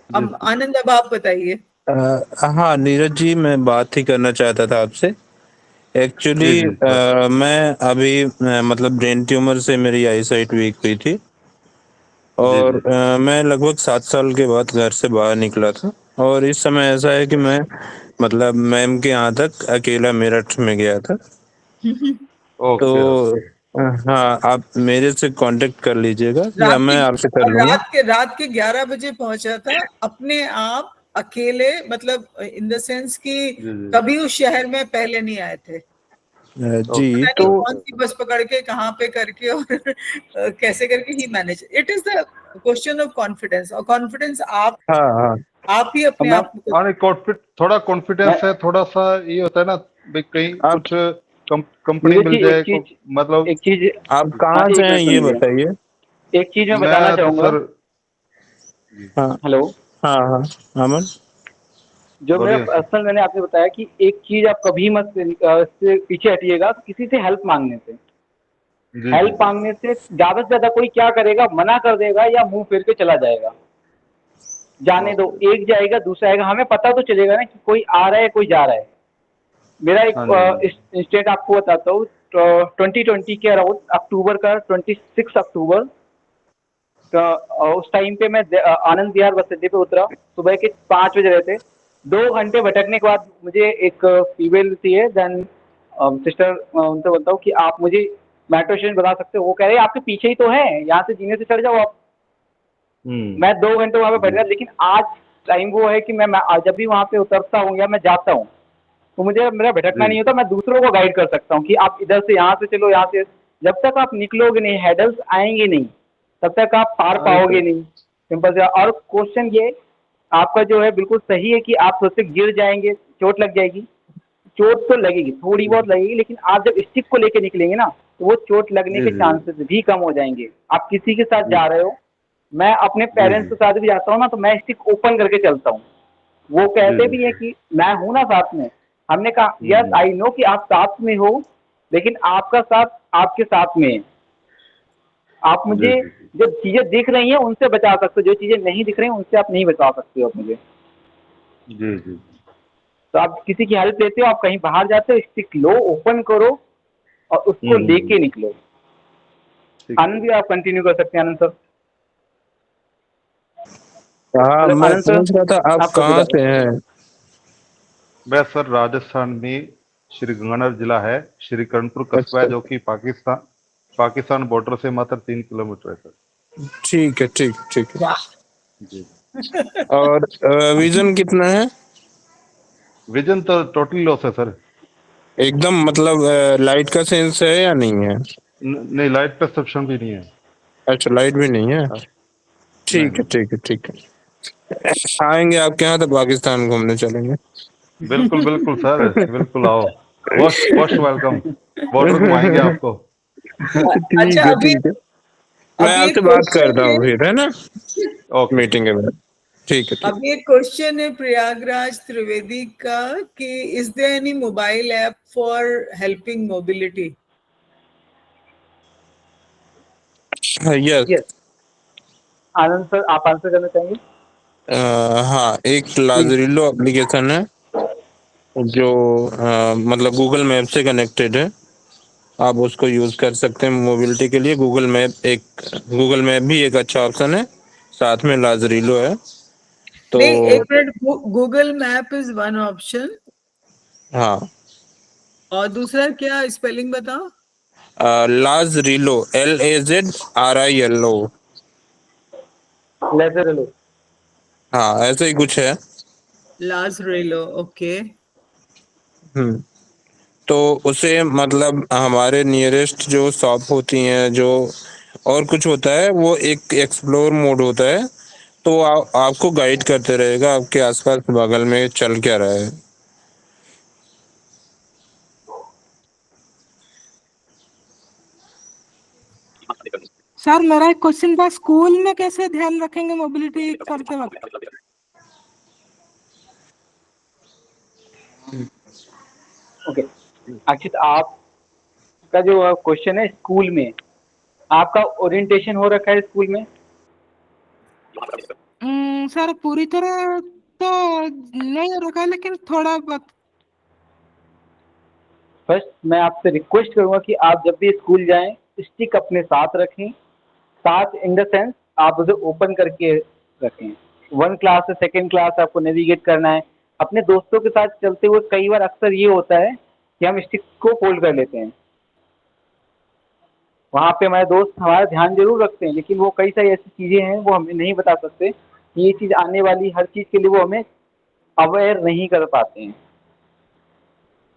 अब आनंद, अब आप बताइए। हाँ नीरज जी, मैं बात ही करना चाहता था आपसे। एक्चुअली मैं अभी मतलब ब्रेन ट्यूमर से मेरी आई साइट वीक हुई थी, और मैं लगभग 7 साल के बाद घर से बाहर निकला था, और इस समय ऐसा है कि मैं मतलब मैम के यहाँ तक अकेला मेरठ में गया था। तो हाँ, आप मेरे से कांटेक्ट कर लीजिएगा या मैं आपसे कर लूंगा। रात के 11 बजे पहुंचा था अपने आप अकेले, मतलब इन द सेंस कि कभी उस शहर में पहले नहीं आए थे। जी, तो कौन सी बस पकड़ के कहाँ पे करके और कैसे करके ही manage. It is the question of confidence, और कॉन्फिडेंस आप ही अपने आप को, थोड़ा कॉन्फिडेंस है, थोड़ा सा ये होता है ना भाई, कहीं कुछ कंपनी मिल जाए, मतलब एक चीज आप कहाँ से हैं ये बताइए। एक चीज मैं बताना चाहूंगा। हेलो, हाँ अमन, जो मेरा पर्सनल, मैंने आपसे बताया कि एक चीज आप कभी मत से पीछे हटिएगा, किसी से हेल्प मांगने से। हेल्प मांगने से ज्यादा से ज्यादा कोई क्या करेगा, मना कर देगा या मुंह फेर के चला जाएगा। जाने दो, एक जाएगा दूसरा आएगा, हमें पता तो चलेगा ना कि कोई आ रहा है कोई जा रहा है। मेरा एक इंस्टेंट आपको बताता हूँ। 2020 के अराउंड अक्टूबर का 26 अक्टूबर उस टाइम पे मैं आनंद विहार बस अड्डे पे उतरा। सुबह के 5 बज रहे थे। 2 घंटे भटकने के बाद मुझे एक फीमेल थी है, देन सिस्टर, उनसे बोलता हूँ कि आप मुझे मेट्रो स्टेशन बता सकते हो। वो कह रहे हैं आपके पीछे ही तो है, यहाँ से जीने से चढ़ जाओ आप। मैं 2 घंटे वहाँ पे बैठ गया, लेकिन आज टाइम वो है कि मैं जब भी वहाँ पे उतरता हूँ या मैं जाता हूँ तो मुझे मेरा भटकना नहीं होता। मैं दूसरों को गाइड कर सकता हूँ कि आप इधर से यहाँ से चलो, यहाँ से। जब तक आप निकलोगे नहीं, हेडल्स आएंगे नहीं, तब तक आप पार पाओगे नहीं। सिंपल से। और क्वेश्चन ये आपका जो है बिल्कुल सही है कि आप सोचते गिर जाएंगे, चोट लग जाएगी। चोट तो लगेगी, थोड़ी बहुत लगेगी, लेकिन आप जब स्टिक को लेके निकलेंगे ना तो वो चोट लगने जी के जी चांसेस भी कम हो जाएंगे। आप किसी के साथ जी जा रहे हो, मैं अपने जी पेरेंट्स जी के साथ भी जाता हूँ ना तो मैं स्टिक ओपन करके चलता हूँ। वो जी कहते जी भी है कि मैं हूं ना साथ में। हमने कहा यस हम्म, आई नो कि आप साथ में हो, लेकिन आपका साथ आपके साथ में है। आप जी मुझे जी जो चीजें दिख रही हैं उनसे बचा सकते हो, जो चीजें नहीं दिख रही हैं उनसे आप नहीं बचा सकते हो आप मुझे। जी जी तो आप किसी की हेल्प लेते हो, आप कहीं बाहर जाते हो, स्टिक लो, ओपन करो और उसको हम्म, लेके निकलो। ठीक आनंद भी आप कंटिन्यू कर सकते हैं, आनंद सर। हाँ, हेलो मैं आनंद सर, पूछ रहा था आप आप कहाँ कंटिन्यू। से हैं? मैं सर राजस्थान में श्री गंगानगर जिला है, श्री कर्णपुर कस्बा है, अच्छा, जो कि पाकिस्तान पाकिस्तान बॉर्डर से मात्र 3 किलोमीटर है सर। ठीक है, ठीक ठीक है। वाह। जी। और विजन कितना है? विजन तो टोटली लॉस है सर। एकदम मतलब लाइट का सेंस है या नहीं है? नहीं, लाइट परसेप्शन भी नहीं है। अच्छा, लाइट भी नहीं है। हाँ, नहीं ठीक है, नहीं। ठीक है, ठीक है। आएंगे आपके यहाँ तो पाकिस्तान घूमने चलेंगे। बिल्कुल बिल्कुल सर, बिल्कुल आओ। Most most welcome. बॉर्डर घुमाएंगे आपको। अच्छा, ठीक है, अभी ठीक है। मैं अभी एक आपसे बात करता क्वेश्चन है। हूँ फिर, है ना, ओके जी। मीटिंग के बाद। ठीक है, ठीक। अभी एक क्वेश्चन है प्रयागराज त्रिवेदी का कि is there any mobile app for helping mobility? Yes. Yes, Anand sir आप आंसर करना चाहेंगे? हाँ, एक प्लीज। लाजरिलो एप्लीकेशन है जो मतलब गूगल मैप से कनेक्टेड है। आप उसको यूज कर सकते हैं मोबिलिटी के लिए। गूगल मैप भी एक अच्छा ऑप्शन है, साथ में लाजरिलो है तो। नहीं, एक minute, Google map is one option, हाँ, और दूसरा क्या स्पेलिंग बताओ? लाजरिलो, LAZRILO। लेजर लो। हाँ, ऐसे ही कुछ है। लाज रेलो, ओके। हम्म। तो उसे मतलब हमारे नियरेस्ट जो शॉप होती हैं, जो और कुछ होता है, वो एक एक्सप्लोर मोड होता है। तो आपको गाइड करते रहेगा आपके आसपास बगल में चल क्या रहा है। सर मेरा एक क्वेश्चन था, स्कूल में कैसे ध्यान रखेंगे मोबिलिटी करते वक्त? ओके, अक्षित आपका जो क्वेश्चन है स्कूल में, आपका ओरिएंटेशन हो रखा है स्कूल में? सर पूरी तरह तो नहीं रखा है, लेकिन थोड़ा बहुत। फर्स्ट मैं आपसे रिक्वेस्ट करूंगा कि आप जब भी स्कूल जाएं स्टिक अपने साथ रखें। साथ इन द सेंस आप उसे ओपन करके रखें। 1 क्लास से सेकेंड क्लास आपको नेविगेट करना है। अपने दोस्तों के साथ चलते हुए कई बार अक्सर ये होता है कि हम स्टिक को फोल्ड कर लेते हैं। वहाँ पे हमारे दोस्त हमारा ध्यान जरूर रखते हैं, लेकिन वो कई सारी ऐसी चीज़ें हैं वो हमें नहीं बता सकते कि ये चीज़ आने वाली हर चीज़ के लिए वो हमें अवेयर नहीं कर पाते हैं।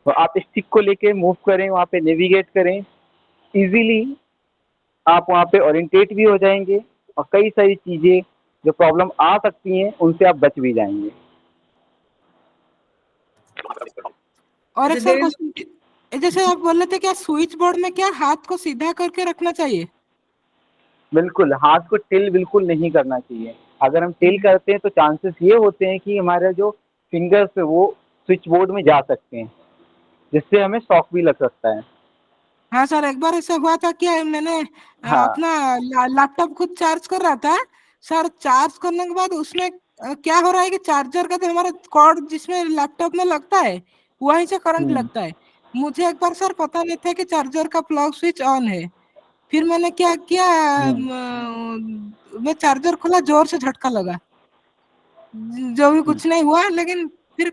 तो आप स्टिक को लेके मूव करें, वहाँ पे नेविगेट करें इजीली। आप वहाँ पे ओरिएंटेट भी हो जाएंगे और कई सारी चीज़ें जो प्रॉब्लम आ सकती हैं उनसे आप बच भी जाएंगे। और अच्छा, एक सर देयर इज, क्वेश्चन, जैसे आप बोल रहे थे क्या स्विच बोर्ड में क्या हाथ को सीधा करके रखना चाहिए? बिल्कुल, हाथ को टिल बिल्कुल नहीं करना चाहिए। अगर हम टिल करते हैं तो चांसेस ये होते हैं कि हमारे जो फिंगर्स है वो स्विच बोर्ड में जा सकते हैं, जिससे हमें शॉक भी लग सकता है। हाँ सर, एक बार ऐसा हुआ था कि मैंने हाँ। अपना लैपटॉप खुद चार्ज कर रहा था। सर चार्ज करने के बाद उसमें क्या हो रहा है कि चार्जर का जो हमारा कॉर्ड जिसमें लैपटॉप में लगता है वहीं से करंट हम्म। लगता है। मुझे एक बार सर पता नहीं था कि चार्जर का प्लग स्विच ऑन है। फिर मैंने क्या किया, हम्म। मैं चार्जर खोला, जोर से झटका लगा। जो भी हम्म। कुछ नहीं हुआ, लेकिन फिर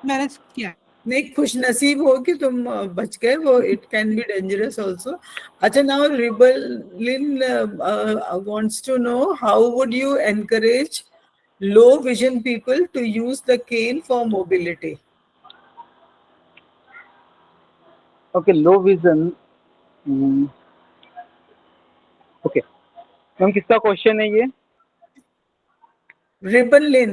मैनेज किया। नहीं, खुश नसीब हो कि तुम बच गए, वो it can be dangerous also. अच्छा, now रिबलिन wants to know how would you encourage low vision people to use the cane for mobility? Okay, low vision. Okay ma'am, किसका क्वेश्चन है ये? Ribbon Lin,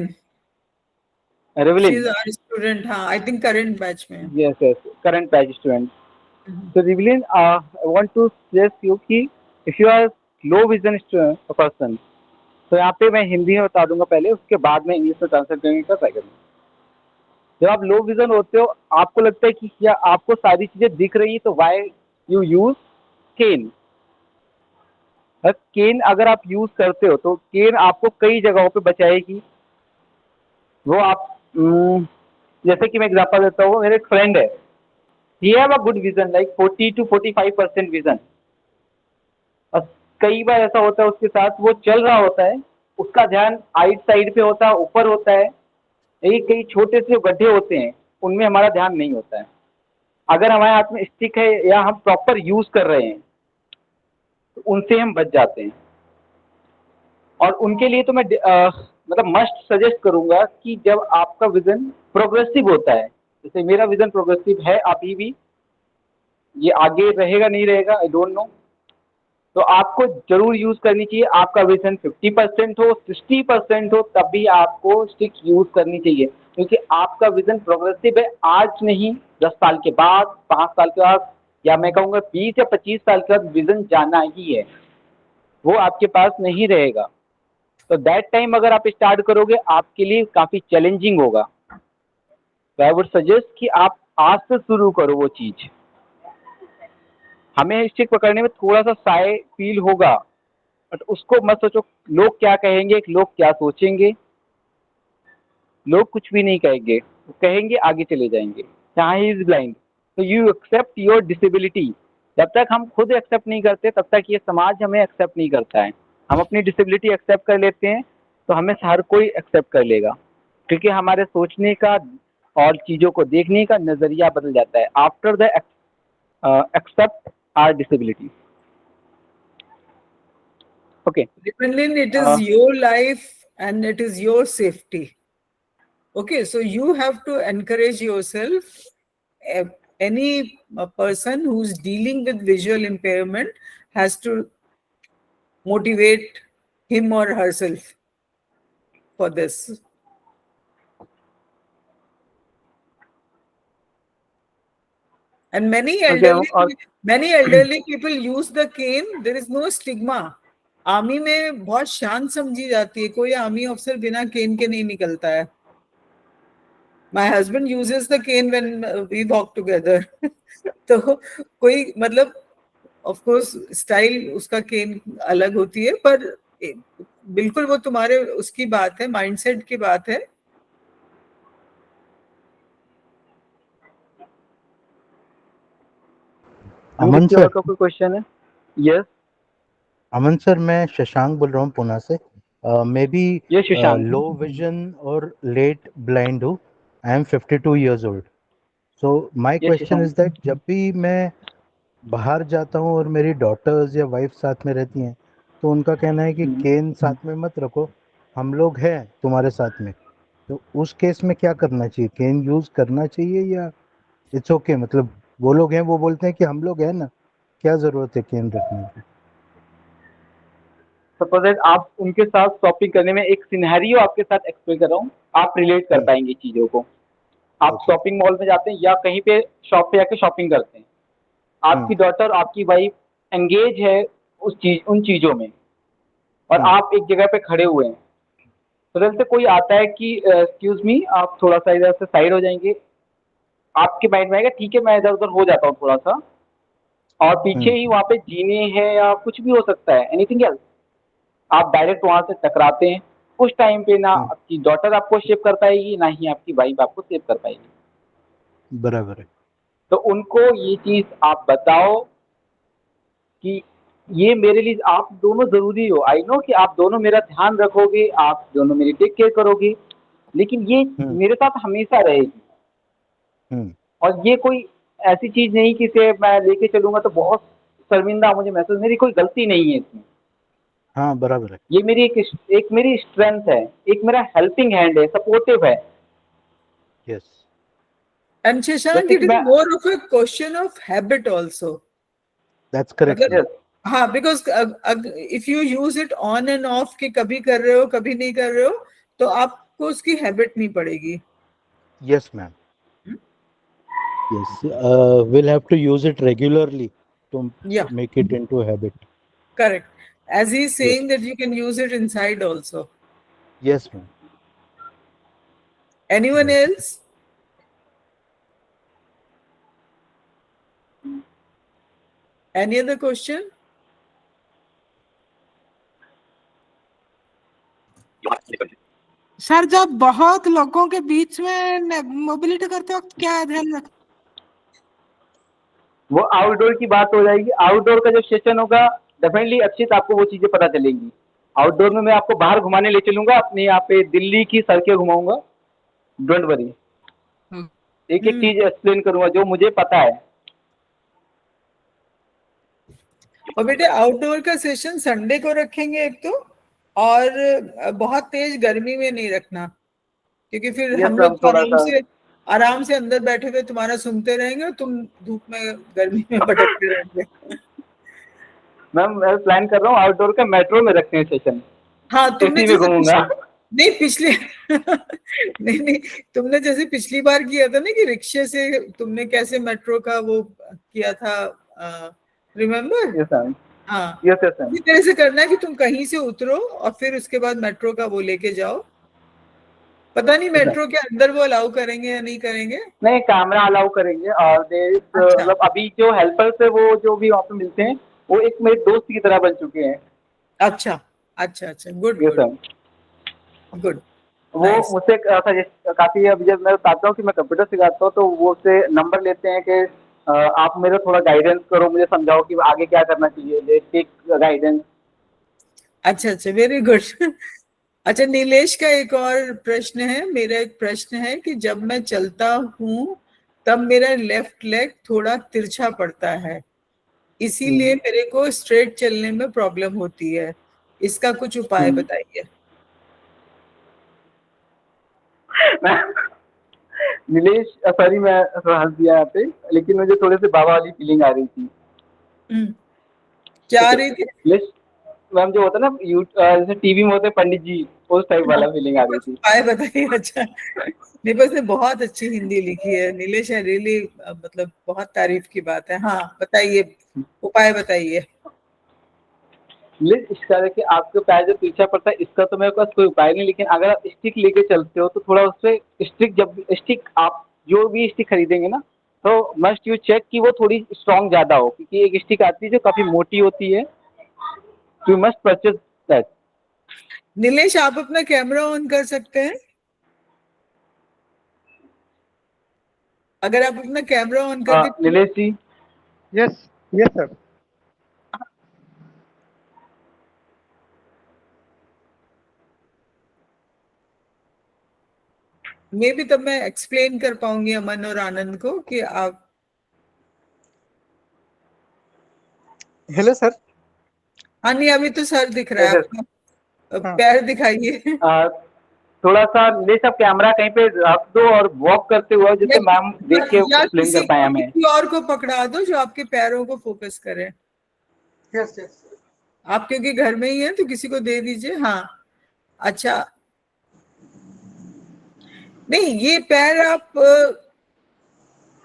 She Revelin. is our student, हाँ, I think current batch में. Yes, yes, current batch student. So Revelin, I want to suggest you कि if you are low vision person, तो यहाँ पे मैं हिंदी में बता दूंगा पहले, उसके बाद में इंग्लिश में ट्रांसलेट करने का ट्राई करूँगा. जब आप लो विजन होते हो, आपको लगता है कि क्या आपको सारी चीजें दिख रही है, तो वाई यू यूज केन. केन अगर आप यूज करते हो तो केन आपको कई जगहों पे बचाएगी. वो आप जैसे कि मैं एग्जांपल देता हूँ, मेरे एक फ्रेंड है, he have a good vision like 40 to 45% vision. और कई बार ऐसा होता है उसके साथ, वो चल रहा होता है, उसका ध्यान आइट साइड पे होता है, ऊपर होता है, कई छोटे से जो गड्ढे होते हैं उनमें हमारा ध्यान नहीं होता है. अगर हमारे हाथ में स्टिक है या हम प्रॉपर यूज कर रहे हैं तो उनसे हम बच जाते हैं. और उनके लिए तो मैं मतलब मस्ट सजेस्ट करूंगा कि जब आपका विजन प्रोग्रेसिव होता है, जैसे मेरा विजन प्रोग्रेसिव है अभी भी, ये आगे रहेगा नहीं रहेगा आई डोंट नो, तो आपको जरूर यूज करनी चाहिए. आपका विजन 50% हो, 60% हो, तब भी आपको स्टिक यूज करनी चाहिए, क्योंकि आपका विजन प्रोग्रेसिव है. आज नहीं, 10 साल के बाद, 5 साल के बाद, या मैं कहूँगा 20 या 25 साल के बाद विजन जाना ही है, वो आपके पास नहीं रहेगा. तो दैट टाइम अगर आप स्टार्ट करोगे, आपके लिए काफ़ी चैलेंजिंग होगा. तो आई वुड सजेस्ट कि आप आज से शुरू करो वो चीज़. हमें स्टिक पकड़ने में थोड़ा सा शाय फील होगा, बट उसको मत सोचो लोग क्या कहेंगे, लोग क्या सोचेंगे. लोग कुछ भी नहीं कहेंगे, वो कहेंगे आगे चले जाएंगे. जहाँ ही इज ब्लाइंड, तो यू एक्सेप्ट योर डिसेबिलिटी. जब तक हम खुद एक्सेप्ट नहीं करते, तब तक ये समाज हमें एक्सेप्ट नहीं करता है. हम अपनी डिसेबिलिटी एक्सेप्ट कर लेते हैं तो हमें हर कोई एक्सेप्ट कर लेगा, क्योंकि हमारे सोचने का और चीज़ों को देखने का नज़रिया बदल जाता है after the accept our disability. Okay. Depending, it is your life and it is your safety. Okay, so you have to encourage yourself. Any person who's dealing with visual impairment has to motivate him or herself for this. And many elderly people use the cane. There is no stigma. Army में बहुत शान समझी जाती है, कोई army officer बिना केन के नहीं निकलता है. My husband uses the cane when we walk together. तो कोई मतलब of course स्टाइल उसका केन अलग होती है, पर बिल्कुल वो तुम्हारे उसकी बात है, माइंडसेट की बात है. अमन सर, का कोई क्वेश्चन है? यस अमन सर, मैं शशांक बोल रहा हूँ पुणे से. मैं भी लो विजन और लेट ब्लाइंड हूँ. I am 52 years old. So my question is that जब भी मैं बाहर जाता हूँ और मेरी डॉटर्स या वाइफ साथ में रहती हैं, तो उनका कहना है कि केन साथ में मत रखो, हम लोग हैं तुम्हारे साथ में. तो उस केस में क्या करना चाहिए? केन यूज करना चाहिए या इट्स ओके? मतलब वो लोग हैं, वो बोलते हैं कि हम लोग हैं ना, क्या जरूरत है केन रखने की? सपोज आप उनके साथ शॉपिंग करने में, एक सिनेरियो आपके साथ एक्सप्लेन कर रहा हूँ, आप रिलेट कर पाएंगे चीज़ों को. आप शॉपिंग मॉल में जाते हैं या कहीं पे शॉप पे जाके शॉपिंग करते हैं, आपकी डॉटर, आपकी वाइफ एंगेज है उन चीज़ों में, और आप एक जगह पे खड़े हुए हैं. तो जैसे से कोई आता है कि एक्सक्यूज मी, आप थोड़ा सा इधर से साइड हो जाएंगे. आपके माइंड में आएगा ठीक है, मैं इधर उधर हो जाता हूँ थोड़ा सा, और पीछे ही वहाँ पे जीने हैं या कुछ भी हो सकता है, एनीथिंग एल्स, आप डायरेक्ट वहाँ से टकराते हैं. उस टाइम पे ना आपकी डॉटर आपको सेव कर पाएगी, ना ही आपकी वाइफ आपको सेव कर पाएगी. बराबर है. तो उनको ये चीज़ आप बताओ कि ये मेरे लिए आप दोनों ज़रूरी हो. आई नो कि आप दोनों मेरा ध्यान रखोगे, आप दोनों मेरी टेक केयर करोगे, लेकिन ये मेरे साथ हमेशा रहेगी. और ये कोई ऐसी चीज़ नहीं कि इसे मैं लेके चलूँगा तो बहुत शर्मिंदा मुझे महसूस, मेरी कोई गलती नहीं है इसमें. हाँ, बराबर है. ये मेरी एक मेरी स्ट्रेंथ है, एक मेरा हेल्पिंग हैंड है, सपोर्टिव है. Yes. And Shashank, it is more of a question of habit also. That's correct. हाँ, because if you use it on and off कि कभी कर रहे हो कभी नहीं कर रहे हो, तो आपको उसकी हैबिट नहीं पड़ेगी. Yes, ma'am. Yes, we'll have to use it regularly to Yeah, make it into a habit. correct. As he's saying that you can use it inside also. Yes, ma'am. Anyone Right. else? Any other question? Sir जब बहुत लोगों के बीच में mobility करते वक्त क्या ध्यान रख? वो आउटडोर की बात हो जाएगी। आउटडोर का जब सेशन होगा डेफिनेटली अक्षित आपको वो चीजें पता चलेंगी। आउटडोर में मैं आपको बाहर घुमाने ले चलूंगा, अपने यहाँ पे दिल्ली की सड़कें घुमाऊंगा, डोंट वरी। एक एक चीज एक्सप्लेन करूंगा जो मुझे पता है। और बेटे आउटडोर का सेशन संडे को रखेंगे एक तो, और बहुत तेज गर्मी में नहीं रखना, क्योंकि फिर Yes, हम लोग ma'am, थोड़ा सा आराम से अंदर बैठे हुए तुम्हारा सुनते रहेंगे और तुम धूप में गर्मी में भटकते रहेंगे। मैम मैं प्लान कर रहा हूँ आउटडोर का मेट्रो में रखते हैं सेशन। हाँ, तुमने एसी में घूमूंगा। नहीं पिछले नहीं तुमने जैसे पिछली बार किया था ना कि रिक्शे से तुमने कैसे मेट्रो का वो किया था, रिमेम्बर? यस मैम, हाँ, यस यस मैम। इसी तरह से करना है कि तुम कहीं से उतरो और फिर उसके बाद मेट्रो का वो लेके जाओ। पता नहीं मेट्रो के अंदर वो अलाउ करेंगे या नहीं करेंगे। नहीं, कैमरा अलाउ करेंगे। और अच्छा। मतलब अभी जो हेल्पर्स है वो जो भी वहाँ पे मिलते हैं वो एक मेरे दोस्त की तरह बन चुके हैं। अच्छा अच्छा अच्छा, good yes good ma'am. Good. वो Nice. मुझसे काफी, अब जब मैं बताता हूँ कि मैं कंप्यूटर सिखाता हूँ तो वो उससे नंबर लेते हैं कि आप मेरा थोड़ा गाइडेंस करो, मुझे समझाओ कि आगे क्या करना चाहिए, टेक गाइडेंस। अच्छा अच्छा, वेरी गुड। अच्छा, नीलेश का एक और प्रश्न है। मेरा एक प्रश्न है कि जब मैं चलता हूँ तब मेरा लेफ्ट लेग थोड़ा तिरछा पड़ता है, इसीलिए मेरे को स्ट्रेट चलने में प्रॉब्लम होती है, इसका कुछ उपाय बताइए। नीलेश, सॉरी मैं थोड़ा हंस दिया यहाँ पे, लेकिन मुझे थोड़े से बाबा वाली फीलिंग आ रही थी। क्या आ रही थी? नीलेश मैम, जो होता है ना जैसे टीवी में होते हैं पंडित जी, उस टाइप वाला फीलिंग आ रही कुछ थी। उपाय बताइए। अच्छा, निपस ने बहुत अच्छी हिंदी लिखी है। नीलेश है रियली, मतलब बहुत तारीफ की बात है। हाँ बताइए, उपाय बताइए। इसका देखिए, आपके पैर जो पीछा पड़ता है इसका तो मेरे पास कोई उपाय नहीं, लेकिन अगर आप स्टिक लेके चलते हो तो थोड़ा उससे स्टिक, जब स्टिक आप जो भी स्टिक खरीदेंगे ना तो मस्ट यू चेक कि वो थोड़ी स्ट्रॉन्ग ज्यादा हो, क्योंकि एक स्टिक आती है जो काफी मोटी होती है, you must purchase that. Nilesh, आप अपना कैमरा ऑन कर सकते हैं? अगर आप अपना कैमरा ऑन करके Nilesh ji. Yes yes sir. मे भी तब मैं एक्सप्लेन कर पाऊंगी अमन और आनंद को कि आप। Hello sir. हाँ नहीं, अभी तो सर दिख रहा है, Yes, अपना हाँ। पैर दिखाइए। थोड़ा सा नीलेश आप कैमरा कहीं पे रख दो और वॉक करते हुए, जिससे मैम देख के या एक्सप्लेन कर पाए हमें। किसी और को पकड़ा दो जो आपके पैरों को फोकस करे। Yes yes. आप क्योंकि घर में ही हैं तो किसी को दे दीजिए। हाँ, अच्छा। नहीं, ये पैर आप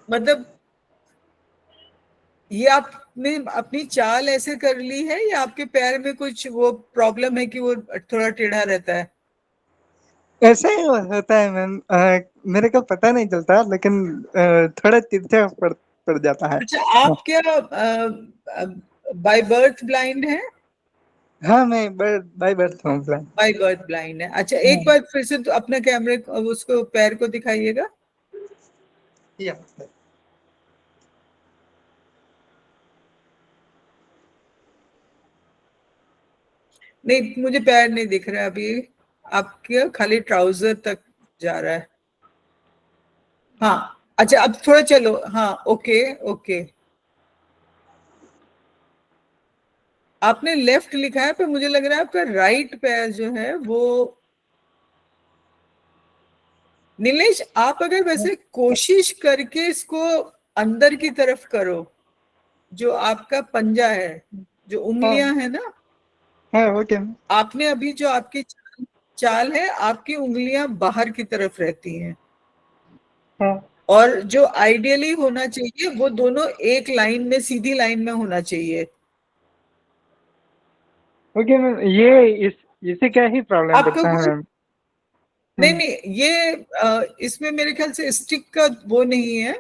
मतलब ये आपने अपनी चाल ऐसे कर ली है या आपके पैर में कुछ वो प्रॉब्लम है कि वो थोड़ा टेढ़ा रहता है? ऐसा ही होता है मैम, मेरे को पता नहीं चलता, लेकिन थोड़ा तिरछा पड़ जाता है। अच्छा, आप क्या बाय बर्थ ब्लाइंड है? हाँ, मैं बाय बर्थ हूँ blind। बाय बर्थ ब्लाइंड है। अच्छा, एक बार फिर से तो अपने कैमरे उसको पैर को दिखाइएगा। यस। नहीं, मुझे पैर नहीं दिख रहा अभी, आपके खाली ट्राउजर तक जा रहा है। हाँ, अच्छा अब थोड़ा चलो। हाँ, ओके ओके। आपने लेफ्ट लिखा है पर मुझे लग रहा है आपका राइट पैर जो है वो। नीलेश, आप अगर वैसे कोशिश करके इसको अंदर की तरफ करो, जो आपका पंजा है, जो उंगलियां है ना, हाँ ओके। आपने अभी जो आपकी चाल है, आपकी उंगलियां बाहर की तरफ रहती हैं। हाँ और जो आइडियली होना चाहिए वो दोनों एक लाइन में, सीधी लाइन में होना चाहिए। ओके मैम, ये इससे क्या ही प्रॉब्लम आपको पड़ता है कोई मैम? नहीं नहीं, ये इसमें मेरे ख्याल से स्टिक का वो नहीं है।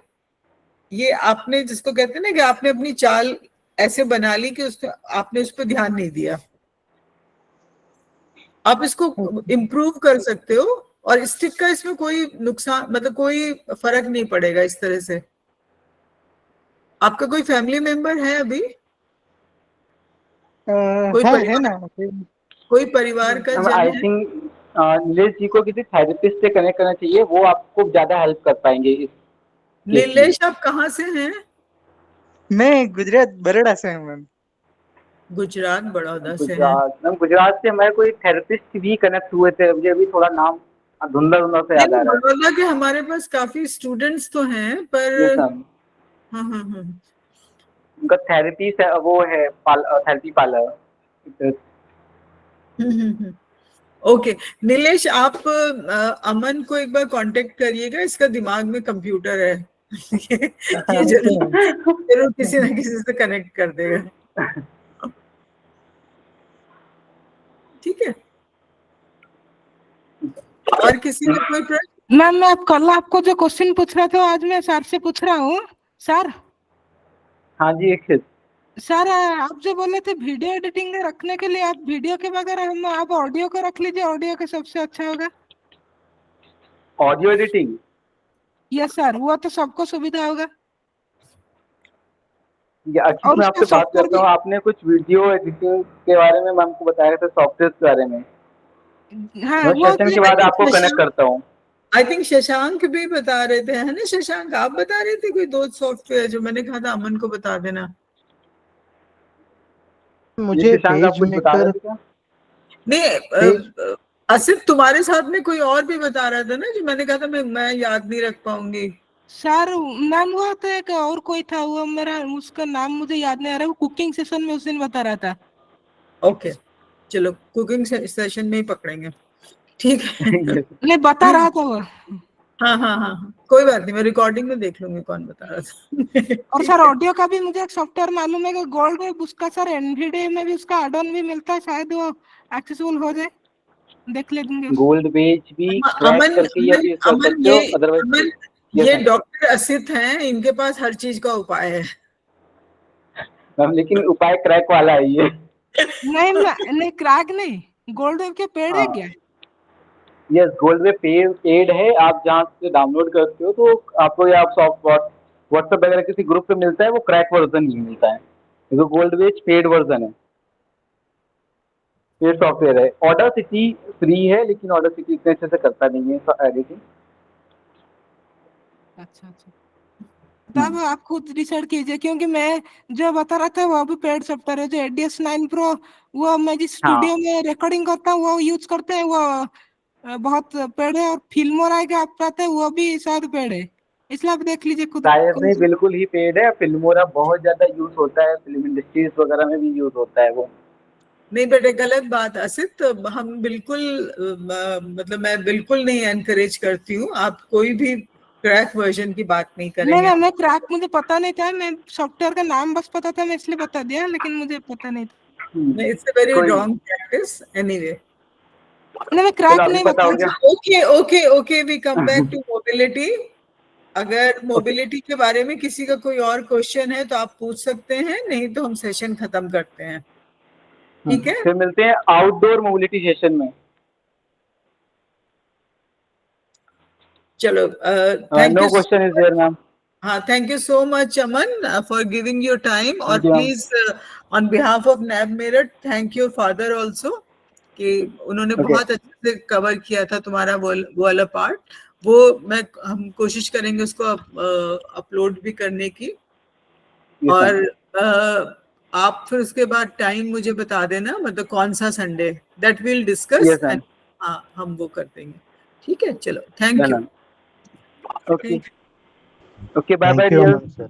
ये आपने जिसको कहते हैं ना कि आपने अपनी चाल ऐसे बना ली कि उस आपने उस पर ध्यान नहीं दिया। आप इसको इम्प्रूव कर सकते हो, और स्टिक का इसमें कोई नुकसान, मतलब कोई फर्क नहीं पड़ेगा इस तरह से। आपका कोई फैमिली मेंबर है अभी? कोई हाँ है परिवार, ना। कोई परिवार का जन आई है? थिंक नीलेश जी को किसी थेरेपिस्ट से कनेक्ट करना चाहिए, वो आपको ज्यादा हेल्प कर पाएंगे इस केस में। नीलेश, आप कहाँ से हैं? मैं गुजरात बरोड़ा से हूँ मैम। गुजरात बड़ौदा से हैं। गुजरात मैम, गुजरात से हमारे कोई थेरेपिस्ट भी कनेक्ट हुए थे, मुझे अभी थोड़ा नाम धुंधला धुंधला से याद नहीं, आ रहा है। बड़ौदा के हमारे पास काफी स्टूडेंट्स तो हैं, पर यस मैम, हाँ हाँ हाँ। उनका थेरेपी वो है थेरेपी पार्लर। ओके नीलेश, आप अमन को एक बार कांटेक्ट करिएगा, इसका दिमाग में कंप्यूटर है। ये जरूर किसी ना किसी से कनेक्ट कर देगा। ठीक है, और किसी का कोई प्रश्न? मैम मैं कल आपको जो क्वेश्चन पूछ रहा था आज मैं सर से पूछ रहा हूँ। सर हाँ जी, एक सर आप जो बोले थे वीडियो एडिटिंग में रखने के लिए, आप वीडियो के बगैर हम आप ऑडियो को रख लीजिए, ऑडियो का सबसे अच्छा होगा। Audio editing. यस सर, वो तो सबको सुविधा होगा। अच्छी और मैं उसका आपसे बात सॉफ्टवेयर करता हूँ, आपने कुछ वीडियो एडिटिंग के बारे में मैम को बताया था, सॉफ्टवेयर के बारे में। हाँ मैं वो सेशन के बाद आपको कनेक्ट करता हूँ। आई थिंक शशांक भी बता रहे थे, है ना शशांक? आप बता रहे थे कोई 2 सॉफ्टवेयर जो मैंने कहा था अमन को बता देना। मुझे शशांक आप पेज कुछ बता रहे मेकर थे क्या? नहीं, आसिफ तुम्हारे साथ में कोई और भी बता रहा था ना, जो मैंने कहा था मैं याद नहीं रख पाऊंगी। सर मैम वो तो एक और कोई था, वो मेरा उसका नाम मुझे याद नहीं आ रहा, वो कुकिंग सेशन में उस दिन बता रहा था। ओके चलो, कुकिंग सेशन में ही पकड़ेंगे, ठीक है। नहीं बता रहा था वो। हाँ हाँ हाँ, कोई बात नहीं, मैं रिकॉर्डिंग में देख लूंगी कौन बता रहा था। और सर ऑडियो का भी मुझे एक सॉफ्टवेयर मालूम है कि गोल्ड में उसका सर एनवीडिया में भी उसका एड ऑन भी मिलता है, शायद वो एक्सेसिबल हो जाए, देख लेंगे। गोल्ड बेच भी क्रैक अमन करके ही अभी कर अमन सकते हो, ये अदरवाइज अमन ये डॉक्टर असित हैं, इनके पास हर चीज का उपाय है। मैम, लेकिन उपाय क्रैक वाला है ये। नहीं नहीं क्रैक नहीं, गोल्ड वेब के पेड़ है क्या? यस, गोल्ड वे पेड है, आप जहाँ से डाउनलोड करते हो तो आपको या व्हाट्सएप वगैरह किसी ग्रुप पे मिलता है, वो क्रैक वर्जन ही मिलता है, क्योंकि गोल्ड वेज पेड वर्जन है, पेड सॉफ्टवेयर है। ऑर्डर सिटी फ्री है, लेकिन ऑर्डर सिटी इतने अच्छे से करता नहीं है एडिटिंग। अच्छा अच्छा, तब आप खुद डिसाइड कीजिए, क्योंकि मैं जो बता रहा था वो भी पेड सॉफ्टवेयर है, जो ADS9 Pro वो मैं जिस स्टूडियो में रिकॉर्डिंग करता हूँ वो यूज करते हैं, वो बहुत पेड़ है। और फिल्मोरा का आप कहते हैं वो भी शायद पेड़ है, इसलिए आप देख लीजिए खुद। शायद नहीं, बिल्कुल ही पेड है। फिल्मोरा बहुत ज्यादा यूज होता है, फिल्म इंडस्ट्रीज वगैरह में भी यूज होता है वो। नहीं बेटे, गलत बात असित, हम बिल्कुल मतलब मैं बिल्कुल नहीं एनकरेज करती हूँ, आप कोई भी क्रैक वर्जन की बात नहीं करेंगे। नहीं मैं क्रैक मुझे पता नहीं था, मैं सॉफ्टवेयर का नाम बस पता था, मैं इसलिए बता दिया, लेकिन मुझे पता नहीं था। It's a very wrong practice anyway. नहीं मैं क्रैक नहीं पता हो गया। Okay okay okay, we come back to mobility. अगर मोबिलिटी के बारे में किसी का कोई और क्वेश्चन है तो आप पूछ सकते हैं, नहीं तो हम सेशन खत्म करते हैं, ठीक है? फिर मिलते हैं आउटडोर मोबिलिटी सेशन में। चलो, no question is there ma'am. हाँ, thank you so much Aman for giving your time, और please on behalf of NAB Meerut thank your father also, कि उन्होंने बहुत अच्छे से कवर किया था तुम्हारा वो वाला पार्ट। वो हम कोशिश करेंगे उसको अपलोड भी करने की। और आप फिर उसके बाद टाइम मुझे बता देना, मतलब कौन सा Sunday, that will discuss and हाँ हम वो कर देंगे, ठीक है? चलो, thank you. Okay, bye bye thank you Aman sir.